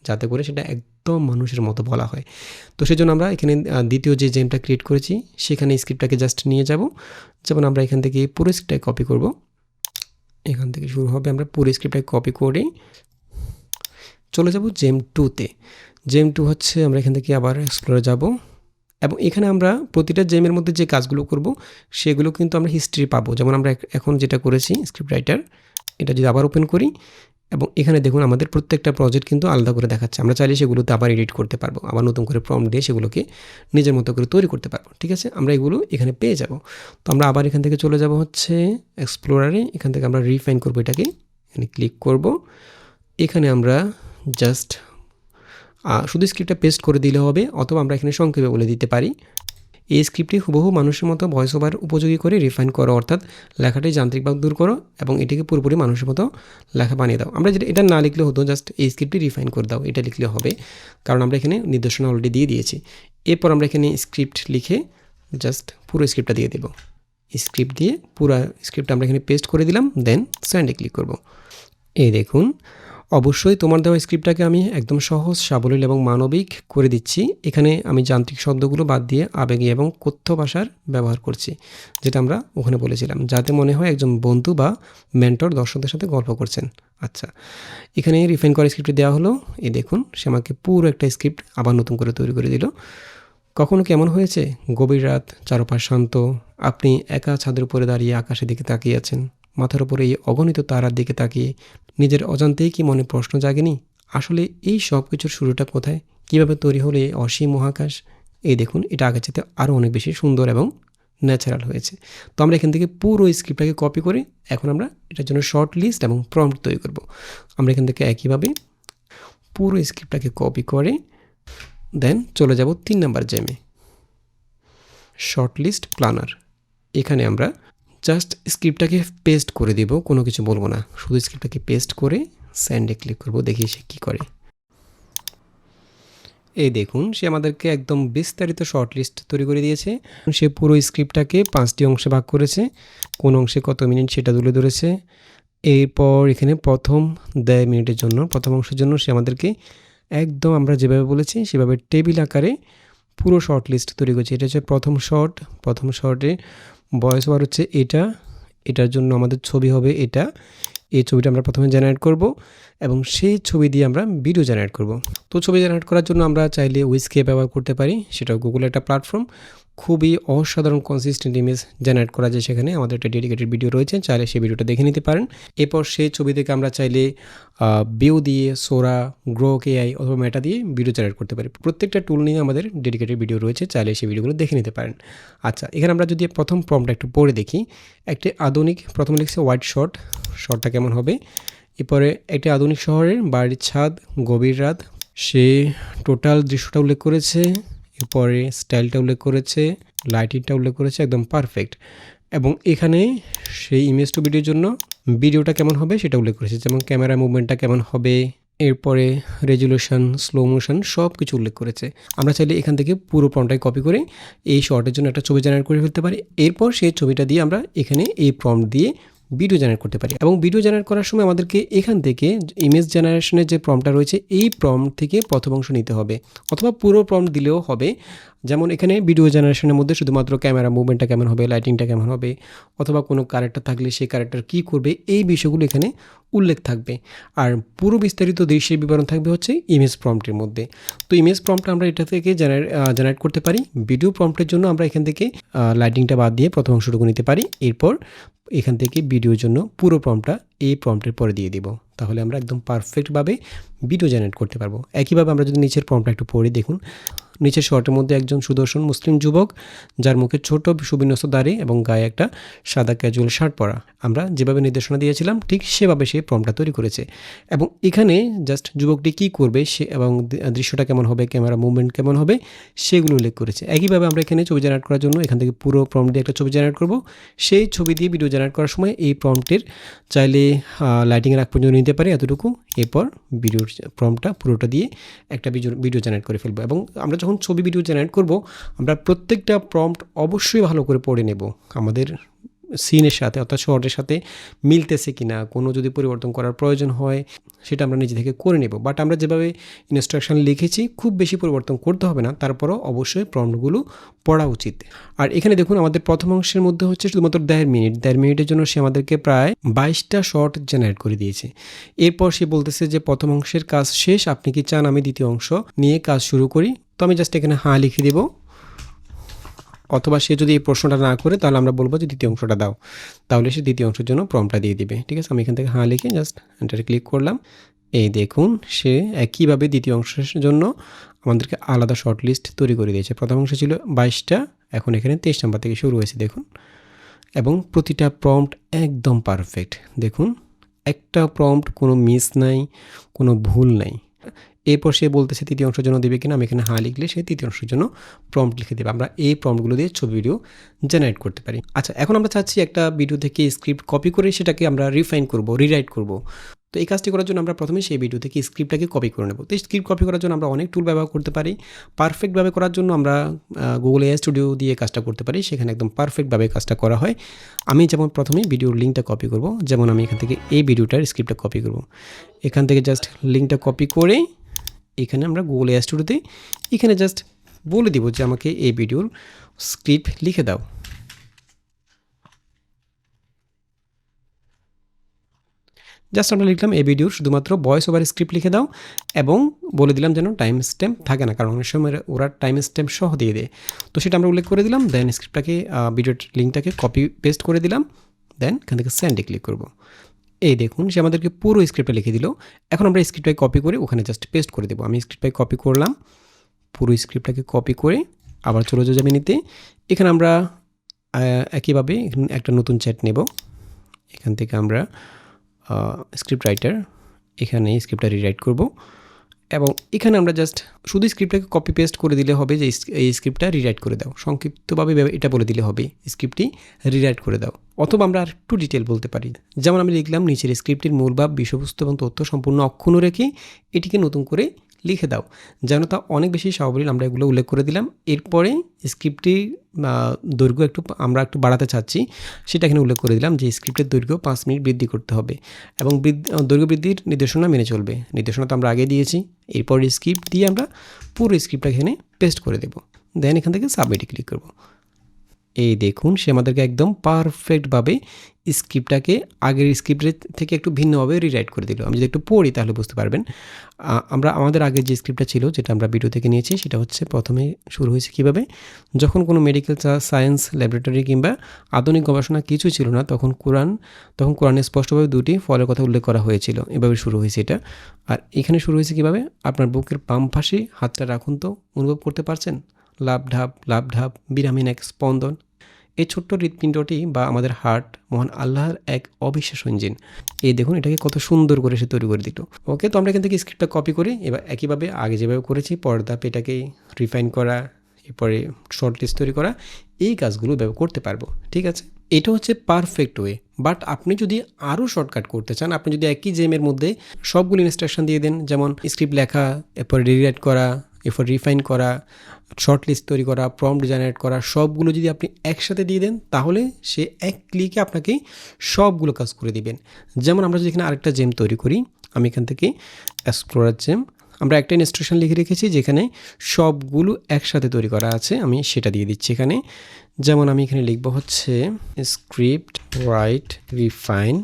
যাতে করে সেটা একদম মানুষের মতো বলা হয়। তো সেজন্য আমরা এখানে দ্বিতীয় যে জেমটা ক্রিয়েট করেছি সেখানে স্ক্রিপ্টটাকে জাস্ট নিয়ে যাব। যেমন আমরা এখান থেকে পুরো স্ক্রিপ্টটাকে কপি করব, এখান থেকে শুরু হবে, আমরা পুরো স্ক্রিপ্টটাকে কপি করে চলে যাব জেম 2-তে। জেম 2 হচ্ছে আমরা এখান থেকে আবার এক্সপ্লোরে যাব এবং এখানে আমরা প্রতিটা জেমের মধ্যে যে কাজগুলো করব সেগুলো কিন্তু আমরা হিস্ট্রি পাবো। যেমন আমরা এখন যেটা করেছি স্ক্রিপ্ট রাইটার, এটা যদি আবার ওপেন করি এবং এখানে দেখুন আমাদের প্রত্যেকটা প্রজেক্ট কিন্তু আলাদা করে দেখাচ্ছে। আমরা চাইলে সেগুলোতে আবার এডিট করতে পারবো, আবার নতুন করে প্রম্পট দিয়ে সেগুলোকে নিজের মতো করে তৈরি করতে পারবো। ঠিক আছে, আমরা এগুলো এখানে পেয়ে যাব। তো আমরা আবার এখান থেকে চলে যাব হচ্ছে এক্সপ্লোরারে, এখান থেকে আমরা রিফাইন করবো, এটাকে এখানে ক্লিক করব। এখানে আমরা জাস্ট শুধু স্ক্রিপ্টটা পেস্ট করে দিলে হবে, অথবা আমরা এখানে সংক্ষেপে বলে দিতে পারি। এই স্ক্রিপ্টটি হুবহু মানুষের মতো ভয়েস ওভার উপযোগী করে রিফাইন করো, অর্থাৎ লেখাটি যান্ত্রিকভাব দূর করো এবং এটিকে পুরোপুরি মানুষের মতো লেখা বানিয়ে দাও। আমরা যেটা এটা না লিখলে হতো, জাস্ট এই স্ক্রিপ্টটি রিফাইন করে দাও এটা লিখলে হবে, কারণ আমরা এখানে নির্দেশনা অলরেডি দিয়ে দিয়েছি। এরপর আমরা এখানে স্ক্রিপ্ট লিখে জাস্ট পুরো স্ক্রিপ্টটা দিয়ে দেব। স্ক্রিপ্ট দিয়ে পুরো স্ক্রিপ্টটা আমরা এখানে পেস্ট করে দিলাম, দেন সেন্ডে ক্লিক করব। এই দেখুন, অবশ্যই তোমার দেওয়া স্ক্রিপ্টটাকে আমি একদম সহজ, সাবলীল এবং মানবিক করে দিচ্ছি। এখানে আমি যান্ত্রিক শব্দগুলো বাদ দিয়ে আবেগী এবং কথ্য ভাষার ব্যবহার করছি, যেটা আমরা ওখানে বলেছিলাম, যাতে মনে হয় একজন বন্ধু বা মেন্টর দর্শকদের সাথে গল্প করছেন। আচ্ছা, এখানে রিফাইন করা স্ক্রিপ্ট দেওয়া হলো। এই দেখুন, সে আমাকে পুরো একটা স্ক্রিপ্ট আবার নতুন করে তৈরি করে দিল। কখনো কেমন হয়েছে, গভীর রাত, চারপাশ শান্ত, আপনি একা ছাদের উপরে দাঁড়িয়ে আকাশের দিকে তাকিয়ে আছেন, মাথার উপরে এই অগণিত তারার দিকে তাকিয়ে নিজের অজান্তেই কি মনে প্রশ্ন জাগেনি, আসলে এই সব কিছুর শুরুটা কোথায়, কীভাবে তৈরি হলো এই অসীম মহাকাশ? এই দেখুন, এটা আগের চাইতে আরও অনেক বেশি সুন্দর এবং ন্যাচারাল হয়েছে। তো আমরা এখান থেকে পুরো স্ক্রিপ্টটাকে কপি করে এখন আমরা এটার জন্য শর্ট লিস্ট এবং প্রম্পট তৈরি করব। আমরা এখান থেকে একইভাবে পুরো স্ক্রিপ্টটাকে কপি করে দেন চলে যাব 3 নাম্বার জেমে, শর্ট লিস্ট প্ল্যানার। এখানে আমরা জাস্ট স্ক্রিপ্টটাকে পেস্ট করে দেব, কোনো কিছু বলবো না, শুধু স্ক্রিপ্টটাকে পেস্ট করে সেন্ডে ক্লিক করব, দেখি সে কী করে। এই দেখুন, সে আমাদেরকে একদম বিস্তারিত শর্ট লিস্ট তৈরি করে দিয়েছে। সে পুরো স্ক্রিপ্টটাকে 5টি অংশে ভাগ করেছে, কোন অংশে কত মিনিট সেটা তুলে ধরেছে। এরপর এখানে প্রথম 10 মিনিটের জন্য, প্রথম অংশের জন্য সে আমাদেরকে একদম আমরা যেভাবে বলেছি সেভাবে টেবিল আকারে পুরো শর্ট লিস্ট তৈরি করেছে। এটা হচ্ছে প্রথম শর্ট, প্রথম শর্টে ভয়েস ওভার হচ্ছে এটা, এটার জন্য আমাদের ছবি হবে এটা, এই ছবিটা আমরা প্রথমে জেনারেট করব এবং সেই ছবি দিয়ে আমরা ভিডিও জেনারেট করব। তো ছবি জেনারেট করার জন্য আমরা চাইলে উইজকে ব্যবহার করতে পারি, সেটাও গুগলের একটা প্ল্যাটফর্ম, খুবই অসাধারণ কনসিস্টেন্ট ইমেজ জেনারেট করা যায়। সেখানে আমাদের একটা ডেডিকেটেড ভিডিও রয়েছে, চাইলে সেই ভিডিওটা দেখে নিতে পারেন। এরপর সেই ছবি থেকে আমরা চাইলে ভিউ দিয়ে, সোরা, গ্রোক এআই অথবা মেটা দিয়ে ভিডিও জেনারেট করতে পারি। প্রত্যেকটা টুল নিয়ে আমাদের ডেডিকেটেড ভিডিও রয়েছে, চাইলে সেই ভিডিওগুলো দেখে নিতে পারেন। আচ্ছা, এখানে আমরা যদি প্রথম প্রম্পটটা একটু পড়ে দেখি, একটি আধুনিক, প্রথমে লিখছে হোয়াইট শর্ট, শর্টটা কেমন হবে। এরপরে একটি আধুনিক শহরের বাড়ির ছাদ, গভীর রাত, সে টোটাল দৃশ্যটা উল্লেখ করেছে, এরপরে স্টাইলটা উল্লেখ করেছে, লাইটিংটা উল্লেখ করেছে, একদম পারফেক্ট। এবং এখানে সেই ইমেজ টু ভিডিওর জন্য ভিডিওটা কেমন হবে সেটা উল্লেখ করেছে, যেমন ক্যামেরা মুভমেন্টটা কেমন হবে, এরপরে রেজুলেশন, স্লো মোশন সব কিছু উল্লেখ করেছে। আমরা চাইলে এখান থেকে পুরো প্রম্পটটাই কপি করে এই শর্টের জন্য একটা ছবি জেনারেট করে ফেলতে পারি। এরপর সেই ছবিটা দিয়ে আমরা এখানে এই প্রম্পট দিয়ে ভিডিও জেনারেট করতে পারি। এবং ভিডিও জেনারেট করার সময় আমাদেরকে এখান থেকে ইমেজ জেনারেশনের যে প্রম্পটটা রয়েছে এই প্রম্পট থেকে প্রথম অংশ নিতে হবে, অথবা পুরো প্রম্পট দিলেও হবে। যেমন এখানে ভিডিও জেনারেশনের মধ্যে শুধুমাত্র ক্যামেরা মুভমেন্টটা কেমন হবে, লাইটিংটা কেমন হবে, অথবা কোনো ক্যারেক্টার থাকলে সেই ক্যারেক্টার কী করবে, এই বিষয়গুলো এখানে উল্লেখ থাকবে। আর পুরো বিস্তারিত দৃশ্যের বিবরণ থাকবে হচ্ছে ইমেজ প্রম্পটের মধ্যে। তো ইমেজ প্রম্পট আমরা এটা থেকে জেনারেট করতে পারি। ভিডিও প্রম্পটের জন্য আমরা এখান থেকে লাইটিংটা বাদ দিয়ে প্রথম অংশটুকু নিতে পারি। এরপর এখান থেকে ভিডিওর জন্য পুরো প্রম্পটটা এই প্রম্পটের পরে দিয়ে দিব, তাহলে আমরা একদম পারফেক্টভাবে ভিডিও জেনারেট করতে পারবো। একইভাবে আমরা যদি নিচের প্রম্পটটা একটু পড়ে দেখুন, নিচের শর্টের মধ্যে একজন সুদর্শন মুসলিম যুবক, যার মুখে ছোট সুবিন্যস্ত দাড়ি এবং গায়ে একটা সাদা ক্যাজুয়াল শার্ট পরা। আমরা যেভাবে নির্দেশনা দিয়েছিলাম ঠিক সেভাবে সে প্রম্পটটা তৈরি করেছে। এবং এখানে জাস্ট যুবকটি কী করবে সে এবং দৃশ্যটা কেমন হবে, ক্যামেরা মুভমেন্ট কেমন হবে, সেগুলো উল্লেখ করেছে। একইভাবে আমরা এখানে ছবি জেনারেট করার জন্য এখান থেকে পুরো প্রম্পট দিয়ে একটা ছবি জেনারেট করব। সেই ছবি দিয়ে ভিডিও জেনারেট করার সময় এই প্রম্পটের চাইলে লাইটিংয়ের আগ পর্যন্ত নিতে পারি এতটুকু। এরপর ভিডিওর প্রম্পটটা পুরোটা দিয়ে একটা ভিডিও জেনারেট করে ফেলবো। এবং আমরা যখন ছবি ভিডিও জেনারেট করব, আমরা প্রত্যেকটা প্রম্পট অবশ্যই ভালো করে পড়ে নেব। আমাদের সিনের সাথে অর্থাৎ শর্টের সাথে মিলতেছে কিনা, কোনো যদি পরিবর্তন করার প্রয়োজন হয় সেটা আমরা নিজে থেকে করে নেব। বাট আমরা যেভাবে ইনস্ট্রাকশন লিখেছি খুব বেশি পরিবর্তন করতে হবে না, তারপরও অবশ্যই প্রম্পটগুলো পড়া উচিত। আর এখানে দেখুন আমাদের প্রথম অংশের মধ্যে হচ্ছে শুধুমাত্র 1.5 মিনিটের জন্য সে আমাদেরকে প্রায় 22টা শর্ট জেনারেট করে দিয়েছে। এরপর সে বলতেছে যে প্রথম অংশের কাজ শেষ, আপনি কি চান আমি দ্বিতীয় অংশ নিয়ে কাজ শুরু করি? তো আমি জাস্ট এখানে হ্যাঁ লিখে দেবো, অথবা সে যদি এই প্রশ্নটা না করে তাহলে আমরা বলবো যে দ্বিতীয় অংশটা দাও, তাহলে সে দ্বিতীয় অংশের জন্য প্রম্পটটা দিয়ে দিবে। ঠিক আছে, আমি এখান থেকে হ্যাঁ লিখে জাস্ট এন্টারে ক্লিক করলাম। এই দেখুন সে একইভাবে দ্বিতীয় অংশের জন্য আমাদেরকে আলাদা শর্ট লিস্ট তৈরি করে দিয়েছে। প্রথম অংশ ছিল 22টা, এখন এখানে 23 নাম্বার থেকে শুরু হয়েছে দেখুন, এবং প্রতিটা প্রম্পট একদম পারফেক্ট। দেখুন একটা প্রম্পট কোনো মিস নাই, কোনো ভুল নাই। এরপর সে বলতেছে তৃতীয় অংশের জন্য দেবে কিনা, আমি এখানে হ্যাঁ লিখলে সে তৃতীয় অংশের জন্য প্রম্পট লিখে দেবে। আমরা এই প্রম্পটগুলো দিয়ে ছবি ভিডিও জেনারেট করতে পারি। আচ্ছা, এখন আমরা চাচ্ছি একটা ভিডিও থেকে স্ক্রিপ্ট কপি করে সেটাকে আমরা রিফাইন করব, রিরাইট করব। তো এই কাজটি করার জন্য আমরা প্রথমে সেই ভিডিও থেকে স্ক্রিপ্টটাকে কপি করে নেব। তো এই স্ক্রিপ্ট কপি করার জন্য আমরা অনেক টুল ব্যবহার করতে পারি। পারফেক্টভাবে করার জন্য আমরা গুগল এআই স্টুডিও দিয়ে কাজটা করতে পারি, সেখানে একদম পারফেক্টভাবে কাজটা করা হয়। আমি যেমন প্রথমে ভিডিওর লিঙ্কটা কপি করব, যেমন আমি এখান থেকে এই ভিডিওটার স্ক্রিপ্টটা কপি করব। এখান থেকে জাস্ট লিঙ্কটা কপি করে এখানে আমরা গুগল এআই স্টুডিওতে এখানে জাস্ট বলে দিব যে আমাকে এই ভিডিওর স্ক্রিপ্ট লিখে দাও। জাস্ট আমরা লিখলাম এই ভিডিওর শুধুমাত্র ভয়েস ওভার স্ক্রিপ্ট লিখে দাও, এবং বলে দিলাম যেন টাইম স্ট্যাম্প থাকে না, কারণ অনেক সময় ওরা টাইম স্ট্যাম্প সহ দিয়ে দেয়। তো সেটা আমরা উল্লেখ করে দিলাম। দেন স্ক্রিপ্টটাকে ভিডিওর লিঙ্কটাকে কপি পেস্ট করে দিলাম। দেন এখান থেকে সেন্ডে ক্লিক করব। এই দেখুন সে আমাদেরকে পুরো স্ক্রিপ্টটা লিখে দিল। এখন আমরা স্ক্রিপ্টটাকে কপি করে ওখানে জাস্ট পেস্ট করে দেবো। আমি স্ক্রিপ্টটাকে কপি করলাম, পুরো স্ক্রিপ্টটাকে কপি করে আবার চলে যাবে নিতে। এখানে আমরা একইভাবে একটা নতুন চ্যাট নেব। এখান থেকে আমরা স্ক্রিপ্ট রাইটার, এখানে স্ক্রিপ্টটা রিরাইট করব, এবং এখানে আমরা জাস্ট শুধু স্ক্রিপ্টটাকে কপি পেস্ট করে দিলে হবে যে এই স্ক্রিপ্টটা রিরাইট করে দাও। সংক্ষিপ্তভাবে এটা বলে দিলে হবে স্ক্রিপ্টটি রিরাইট করে দাও, অথবা আমরা আর একটু ডিটেল বলতে পারি। যেমন আমি লিখলাম নিচের স্ক্রিপ্টের মূল ভাব, বিষয়বস্তু এবং তথ্য সম্পূর্ণ অক্ষুণ্ণ রেখে এটিকে নতুন করে লিখে দাও। যেন তা অনেক বেশি সাবলীল, আমরা এগুলো উল্লেখ করে দিলাম। এরপরে স্ক্রিপ্টটি দৈর্ঘ্য আমরা একটু বাড়াতে চাচ্ছি, সেটা এখানে উল্লেখ করে দিলাম যে স্ক্রিপ্টের দৈর্ঘ্য 5 মিনিট বৃদ্ধি করতে হবে, এবং দৈর্ঘ্য বৃদ্ধির নির্দেশনা মেনে চলবে। নির্দেশনা তো আমরা আগে দিয়েছি। এরপর স্ক্রিপ্ট দিয়ে আমরা পুরো স্ক্রিপ্টটা এখানে পেস্ট করে দেব। দেন এখান থেকে সাবমিটে ক্লিক করব। এই দেখুন সে আমাদেরকে একদম পারফেক্টভাবে স্ক্রিপ্টটাকে আগের স্ক্রিপ্টের থেকে একটু ভিন্নভাবে রিরাইট করে দিল। আমি যদি একটু পড়ি তাহলে বুঝতে পারবেন। আমাদের আগের যে স্ক্রিপ্টটা ছিল, যেটা আমরা ভিডিও থেকে নিয়েছি, সেটা হচ্ছে প্রথমে শুরু হয়েছে কীভাবে, যখন কোনো মেডিকেল সায়েন্স ল্যাবরেটরি কিংবা আধুনিক গবেষণা কিছু ছিল না, তখন কোরআনে স্পষ্টভাবে দুটি ফলের কথা উল্লেখ করা হয়েছিল। এভাবে শুরু হয়েছে এটা। আর এখানে শুরু হয়েছে কীভাবে, আপনার বুকের বাম পাশে হাতটা রাখুন, তো অনুভব করতে পারছেন লাভ ঢাপ বিরামহীন এক স্পন্দন। এই ছোট্ট হৃৎপিণ্ডটি বা আমাদের হার্ট মহান আল্লাহর এক অবিশ্বাস্য ইঞ্জিন। এই দেখুন এটাকে কত সুন্দর করে সে তৈরি করে দিল। ওকে, তো আমরা এখান থেকে স্ক্রিপ্টটা কপি করি, এবার একইভাবে আগে যেভাবে করেছি পর্দা এটাকে রিফাইন করা, এরপরে শর্ট লিস্ট তৈরি করা, এই কাজগুলো ব্যবহার করতে পারবো। ঠিক আছে, এটা হচ্ছে পারফেক্ট ওয়ে। বাট আপনি যদি আরও শর্টকাট করতে চান, আপনি যদি একই জেমের মধ্যে সবগুলো ইনস্ট্রাকশন দিয়ে দেন, যেমন স্ক্রিপ্ট লেখা, এরপর রিরাইট করা, এরপর রিফাইন করা, শর্ট লিস্ট তৈরি করা, প্রম্পট জেনারেট করা, সবগুলো যদি আপনি একসাথে দিয়ে দেন, তাহলে সে এক ক্লিকে আপনাকে সবগুলো কাজ করে দিবেন। যেমন আমরা যদি এখানে আরেকটা জেম তৈরি করি, আমি এখান থেকে এক্সপ্লোরার জেম, আমরা একটা ইনস্ট্রাকশন লিখে রেখেছি যেখানে সবগুলো একসাথে তৈরি করা আছে, আমি সেটা দিয়ে দিচ্ছি এখানে। যেমন আমি এখানে লিখব হচ্ছে script write refine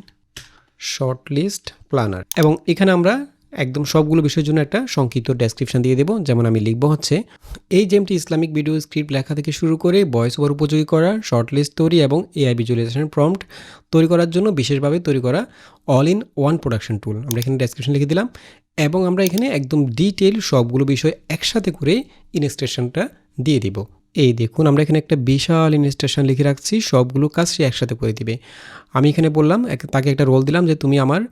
short list planner, এবং এখানে আমরা একদম সবগুলো বিষয়ের জন্য একটা সংক্ষিপ্ত ডেসক্রিপশন দিয়ে দেবো। যেমন আমি লিখব হচ্ছে এই জেমটি ইসলামিক ভিডিও স্ক্রিপ্ট লেখা থেকে শুরু করে ভয়েস ওভার উপযোগী করা, শর্ট লিস্ট তৈরি এবং এআই ভিজুয়ালাইজেশন প্রম্পট তৈরি করার জন্য বিশেষভাবে তৈরি করা অল ইন ওয়ান প্রোডাকশন টুল। আমরা এখানে ডেসক্রিপশন লিখে দিলাম, এবং আমরা এখানে একদম ডিটেল সবগুলো বিষয় একসাথে করে ইনস্ট্রাকশনটা দিয়ে দিব। এই দেখুন আমরা এখানে একটা বিশাল ইনস্ট্রাকশন লিখে রাখছি, সবগুলো কাজ সে একসাথে করে দিবে। আমি এখানে বললাম, তাকে একটা রোল দিলাম যে তুমি আমার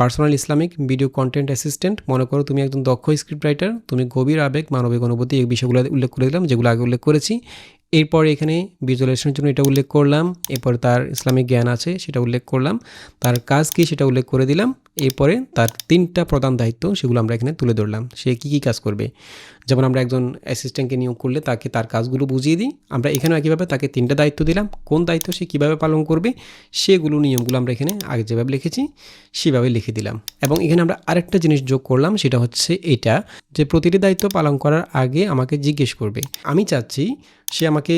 personal Islamic video content assistant. মনে করো তুমি একজন দক্ষ স্ক্রিপ্ট রাইটার, তুমি গভীর আবেগ, মানবিক অনুভূতি, এই বিষয়গুলো উল্লেখ করে দিলাম যেগুলো আগে উল্লেখ করেছি। এরপর এখানে ভিজুয়ালাইজেশনের জন্য এটা উল্লেখ করলাম, এরপর তার ইসলামিক জ্ঞান আছে সেটা উল্লেখ করলাম, তার কাজ কী সেটা উল্লেখ করে দিলাম, এরপরে তার 3টা প্রধান দায়িত্ব সেগুলো আমরা এখানে তুলে ধরলাম। সে কী কী কাজ করবে, যেমন আমরা একজন অ্যাসিস্ট্যান্টকে নিয়োগ করলে তাকে তার কাজগুলো বুঝিয়ে দিই, আমরা এখানেও একইভাবে তাকে 3টা দায়িত্ব দিলাম, কোন দায়িত্ব সে কীভাবে পালন করবে সেগুলো নিয়মগুলো আমরা এখানে আগে যেভাবে লিখেছি সেভাবে লিখে দিলাম। এবং এখানে আমরা আরেকটা জিনিস যোগ করলাম, সেটা হচ্ছে এটা যে প্রতিটি দায়িত্ব পালন করার আগে আমাকে জিজ্ঞেস করবে। আমি চাচ্ছি সে আমাকে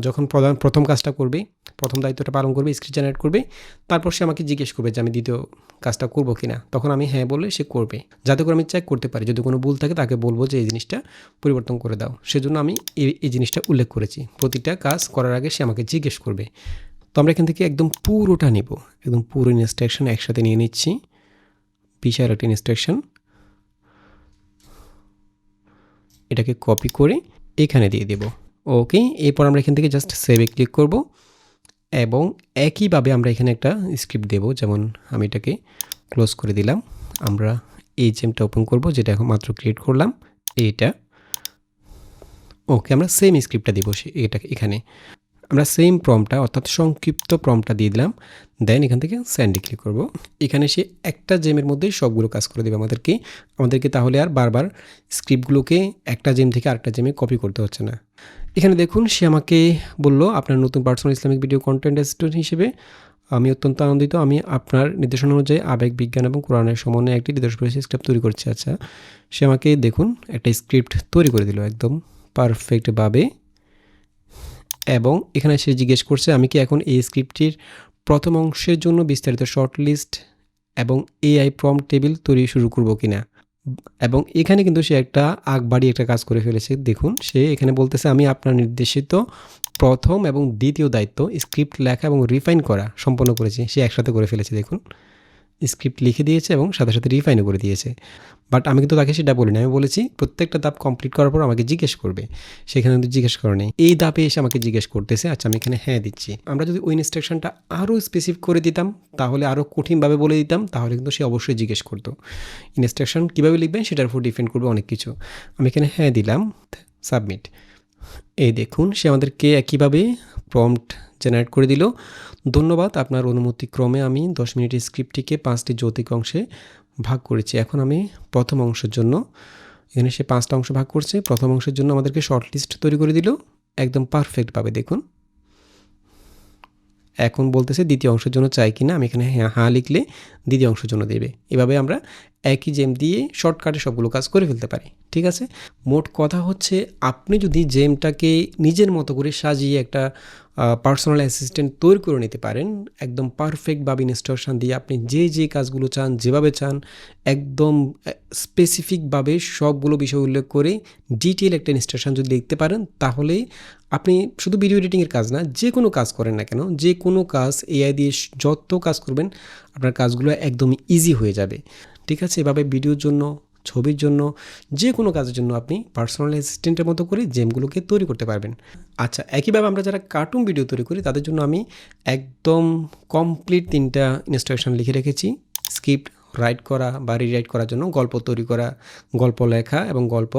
যখন প্রথম কাজটা করবে, প্রথম দায়িত্বটা পালন করবে, স্ক্রিপ্ট জেনারেট করবে, তারপর সে আমাকে জিজ্ঞেস করবে যে আমি দ্বিতীয় কাজটা করবো কি না, তখন আমি হ্যাঁ বললে সে করবে, যাতে করে আমি চেক করতে পারি। যদি কোনো ভুল থাকে তাকে বলবো যে এই জিনিসটা পরিবর্তন করে দাও। সেজন্য আমি এই জিনিসটা উল্লেখ করেছি, প্রতিটা কাজ করার আগে সে আমাকে জিজ্ঞেস করবে। তো আমরা এখান থেকে একদম পুরোটা নিব, একদম পুরো ইনস্ট্রাকশন একসাথে নিয়ে নিচ্ছি, বিশাল একটা ইনস্ট্রাকশন, এটাকে কপি করে এখানে দিয়ে দেব। ওকে, এরপর আমরা এখান থেকে জাস্ট সেভে ক্লিক করব এবং একইভাবে আমরা এখানে একটা স্ক্রিপ্ট দেব। যেমন আমি এটাকে ক্লোজ করে দিলাম, আমরা এই জেমটা ওপেন করব যেটা এখন মাত্র ক্রিয়েট করলাম, এইটা। ওকে, আমরা সেম স্ক্রিপ্টটা দিব এটা এখানে, আমরা সেম প্রম্পটটা অর্থাৎ সংক্ষিপ্ত প্রম্পটটা দিয়ে দিলাম। দেন এখান থেকে সেন্ডে ক্লিক করব। এখানে সে একটা জেমের মধ্যেই সবগুলো কাজ করে দেবে আমাদেরকে তাহলে আর বারবার স্ক্রিপ্টগুলোকে একটা জেম থেকে আরেকটা জেমে কপি করতে হচ্ছে না। এখানে দেখুন সে আমাকে বলল, আপনার নতুন personal Islamic video content assistant হিসেবে আমি অত্যন্ত আনন্দিত। আমি আপনার নির্দেশনা অনুযায়ী আবেগ, বিজ্ঞান এবং কোরআনের সমন্বয়ে একটি নির্দেশনা স্ক্রিপ্ট তৈরি করছি। আচ্ছা, সে আমাকে দেখুন একটা স্ক্রিপ্ট তৈরি করে দিল একদম পারফেক্টভাবে। এবং এখানে সে জিজ্ঞেস করছে আমি কি এখন এই স্ক্রিপ্টটির প্রথম অংশের জন্য বিস্তারিত শর্ট লিস্ট এবং এআই প্রম্পট টেবিল তৈরি শুরু করব কিনা। এবং এখানে কিন্তু সে একটা আগবাড়ি একটা কাজ করে ফেলেছে। দেখুন সে এখানে বলতেছে আমি আপনার নির্দেশিত প্রথম এবং দ্বিতীয় দায়িত্ব স্ক্রিপ্ট লেখা এবং রিফাইন করা সম্পন্ন করেছি। সে একসাথে করে ফেলেছে, দেখুন স্ক্রিপ্ট লিখে দিয়েছে এবং সাথে সাথে রিফাইনও করে দিয়েছে। বাট আমি কিন্তু তাকে সেটা বলিনি, আমি বলেছি প্রত্যেকটা ধাপ কমপ্লিট করার পর আমাকে জিজ্ঞেস করবে। সেখানে কিন্তু জিজ্ঞেস করে নেই, এই ধাপে এসে আমাকে জিজ্ঞেস করতেছে। আচ্ছা, আমি এখানে হ্যাঁ দিচ্ছি। আমরা যদি ওই ইনস্ট্রাকশনটা আরও স্পেসিফিক করে দিতাম, তাহলে আরও কঠিনভাবে বলে দিতাম, তাহলে কিন্তু সে অবশ্যই জিজ্ঞেস করতো। ইনস্ট্রাকশন কীভাবে লিখবেন সেটার উপর ডিপেন্ড করবে অনেক কিছু। আমি এখানে হ্যাঁ দিলাম, সাবমিট। এই দেখুন সে আমাদেরকে একইভাবে প্রম্পট জেনারেট করে দিল। ধন্যবাদ, আপনার অনুমতিক্রমে আমি 10 মিনিটের স্ক্রিপ্টটিকে 5টি যৌতিক অংশে ভাগ করেছি। এখন আমি প্রথম অংশের জন্য, এখানে সে 5টা অংশ ভাগ করছে, প্রথম অংশের জন্য আমাদেরকে শর্ট লিস্ট তৈরি করে দিল একদম পারফেক্টভাবে। দেখুন এখন বলতেছে দ্বিতীয় অংশের জন্য চাই কিনা, আমি এখানে হ্যাঁ লিখলে দ্বিতীয় অংশের জন্য দেবে। এভাবে আমরা একই জেম দিয়ে শর্টকাটে সবগুলো কাজ করে ফেলতে পারি। ঠিক আছে, মোট কথা হচ্ছে আপনি যদি জেমটাকে নিজের মতো করে সাজিয়ে একটা পার্সোনাল অ্যাসিস্ট্যান্ট তৈরি করে নিতে পারেন, একদম পারফেক্টভাবে ইনস্ট্রাকশন দিয়ে আপনি যে কাজগুলো চান যেভাবে চান একদম স্পেসিফিকভাবে সবগুলো বিষয় উল্লেখ করে ডিটেল একটা ইনস্ট্রাকশন যদি লিখতে পারেন, তাহলে আপনি শুধু ভিডিও এডিটিংয়ের কাজ না, যে কোনো কাজ করেন না কেন, যে কোনো কাজ এআই দিয়ে যত কাজ করবেন আপনার কাজগুলো একদমই ইজি হয়ে যাবে। ঠিক আছে, এভাবে ভিডিওর জন্য, ছবির জন্য, যে কোনো কাজের জন্য আপনি পার্সোনাল অ্যাসিস্ট্যান্টের মতো করে জেমগুলোকে তৈরি করতে পারবেন। আচ্ছা, একইভাবে আমরা যারা কার্টুন ভিডিও তৈরি করি তাদের জন্য আমি একদম কমপ্লিট 3টা ইনস্ট্রাকশন লিখে রেখেছি। স্ক্রিপ্ট রাইট করা বা রিরাইট করার জন্য, গল্প তৈরি করা, গল্প লেখা এবং গল্প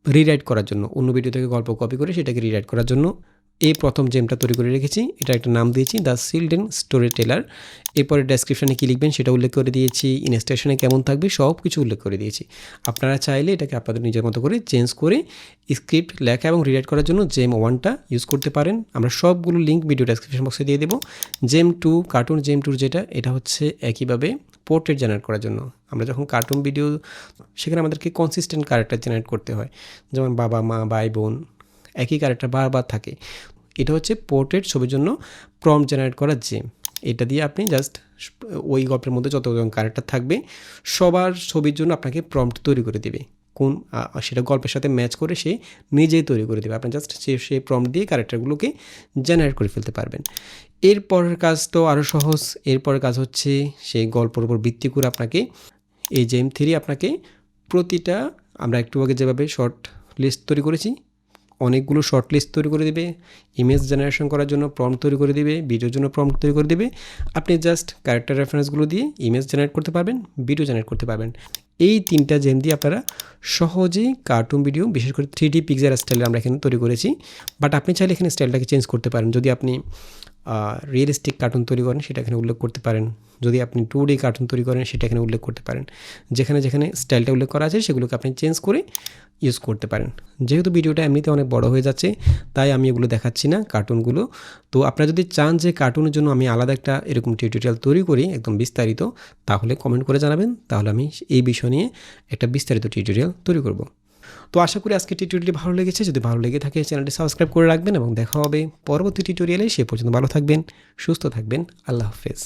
রিরাইট করার জন্য, অন্য ভিডিও থেকে গল্প কপি করে সেটাকে রিরাইট করার জন্য এই প্রথম জেমটা তৈরি করে রেখেছি। এটা একটা নাম দিয়েছি দ্য চিলড্রেন স্টোরি টেলার। এরপরে ডেসক্রিপশানে কী লিখবেন সেটা উল্লেখ করে দিয়েছি, ইনস্ট্রাকশনে কেমন থাকবে সব কিছু উল্লেখ করে দিয়েছি। আপনারা চাইলে এটাকে আপনাদের নিজের মতো করে চেঞ্জ করে স্ক্রিপ্ট লেখা এবং রিরাইট করার জন্য জেম 1টা ইউজ করতে পারেন। আমরা সবগুলো লিঙ্ক ভিডিও ডেসক্রিপশন বক্সে দিয়ে দেবো। জেম 2 কার্টুন জেম 2 যেটা, এটা হচ্ছে একইভাবে পোর্ট্রেট জেনারেট করার জন্য। আমরা যখন কার্টুন ভিডিও, সেখানে আমাদেরকে কনসিস্টেন্ট ক্যারেক্টার জেনারেট করতে হয়, যেমন বাবা মা ভাই বোন একই ক্যারেক্টার বারবার থাকে। এটা হচ্ছে পোর্ট্রেট ছবির জন্য প্রম্পট জেনারেট করা জেম। এটা দিয়ে আপনি জাস্ট ওই গল্পের মধ্যে যতজন ক্যারেক্টার থাকবে সবার ছবির জন্য আপনাকে প্রম্পট তৈরি করে দেবে, কোন সেটা গল্পের সাথে ম্যাচ করে সে নিজেই তৈরি করে দেবে। আপনি জাস্ট সে প্রম্পট দিয়ে ক্যারেক্টারগুলোকে জেনারেট করে ফেলতে পারবেন। এরপরের কাজ তো আরও সহজ। এরপরের কাজ হচ্ছে সেই গল্পের উপর ভিত্তি করে আপনাকে এই জেম 3 আপনাকে প্রতিটা, আমরা একটু আগে যেভাবে শর্ট লিস্ট তৈরি করেছি অনেকগুলো শর্ট লিস্ট তৈরি করে দেবে, ইমেজ জেনারেশন করার জন্য প্রম্পট তৈরি করে দেবে, ভিডিওর জন্য প্রম্পট তৈরি করে দেবে। আপনি জাস্ট ক্যারেক্টার রেফারেন্সগুলো দিয়ে ইমেজ জেনারেট করতে পারবেন, ভিডিও জেনারেট করতে পারবেন। এই 3টা জেম দিয়ে আপনারা সহজেই কার্টুন ভিডিও, বিশেষ করে 3D পিক্সেল স্টাইলে আমরা এখানে তৈরি করেছি। বাট আপনি চাইলে এখানে স্টাইলটাকে চেঞ্জ করতে পারেন। যদি আপনি রিয়েলিস্টিক কার্টুন তৈরি করেন সেটা এখানে উল্লেখ করতে পারেন, যদি আপনি 2D কার্টুন তৈরি করেন সেটা এখানে উল্লেখ করতে পারেন। যেখানে যেখানে স্টাইলটা উল্লেখ করা আছে সেগুলোকে আপনি চেঞ্জ করে ইউজ করতে পারেন। যেহেতু ভিডিওটা এমনিতে অনেক বড় হয়ে যাচ্ছে তাই আমি এগুলো দেখাচ্ছি না কার্টুনগুলো। তো আপনারা যদি চান যে কার্টুনের জন্য আমি আলাদা একটা এরকম টিউটোরিয়াল তৈরি করি একদম বিস্তারিত, তাহলে কমেন্ট করে জানাবেন, তাহলে আমি এই বিষয় নিয়ে একটা বিস্তারিত টিউটোরিয়াল তৈরি করব। তো আশা করি আজকে টিউটোরিয়ালটি ভালো লেগেছে। যদি ভালো লেগে থাকে চ্যানেলটি সাবস্ক্রাইব করে রাখবেন এবং দেখা হবে পরবর্তী টিউটোরিয়ালে। সে পর্যন্ত ভালো থাকবেন, সুস্থ থাকবেন। আল্লাহ হাফেজ।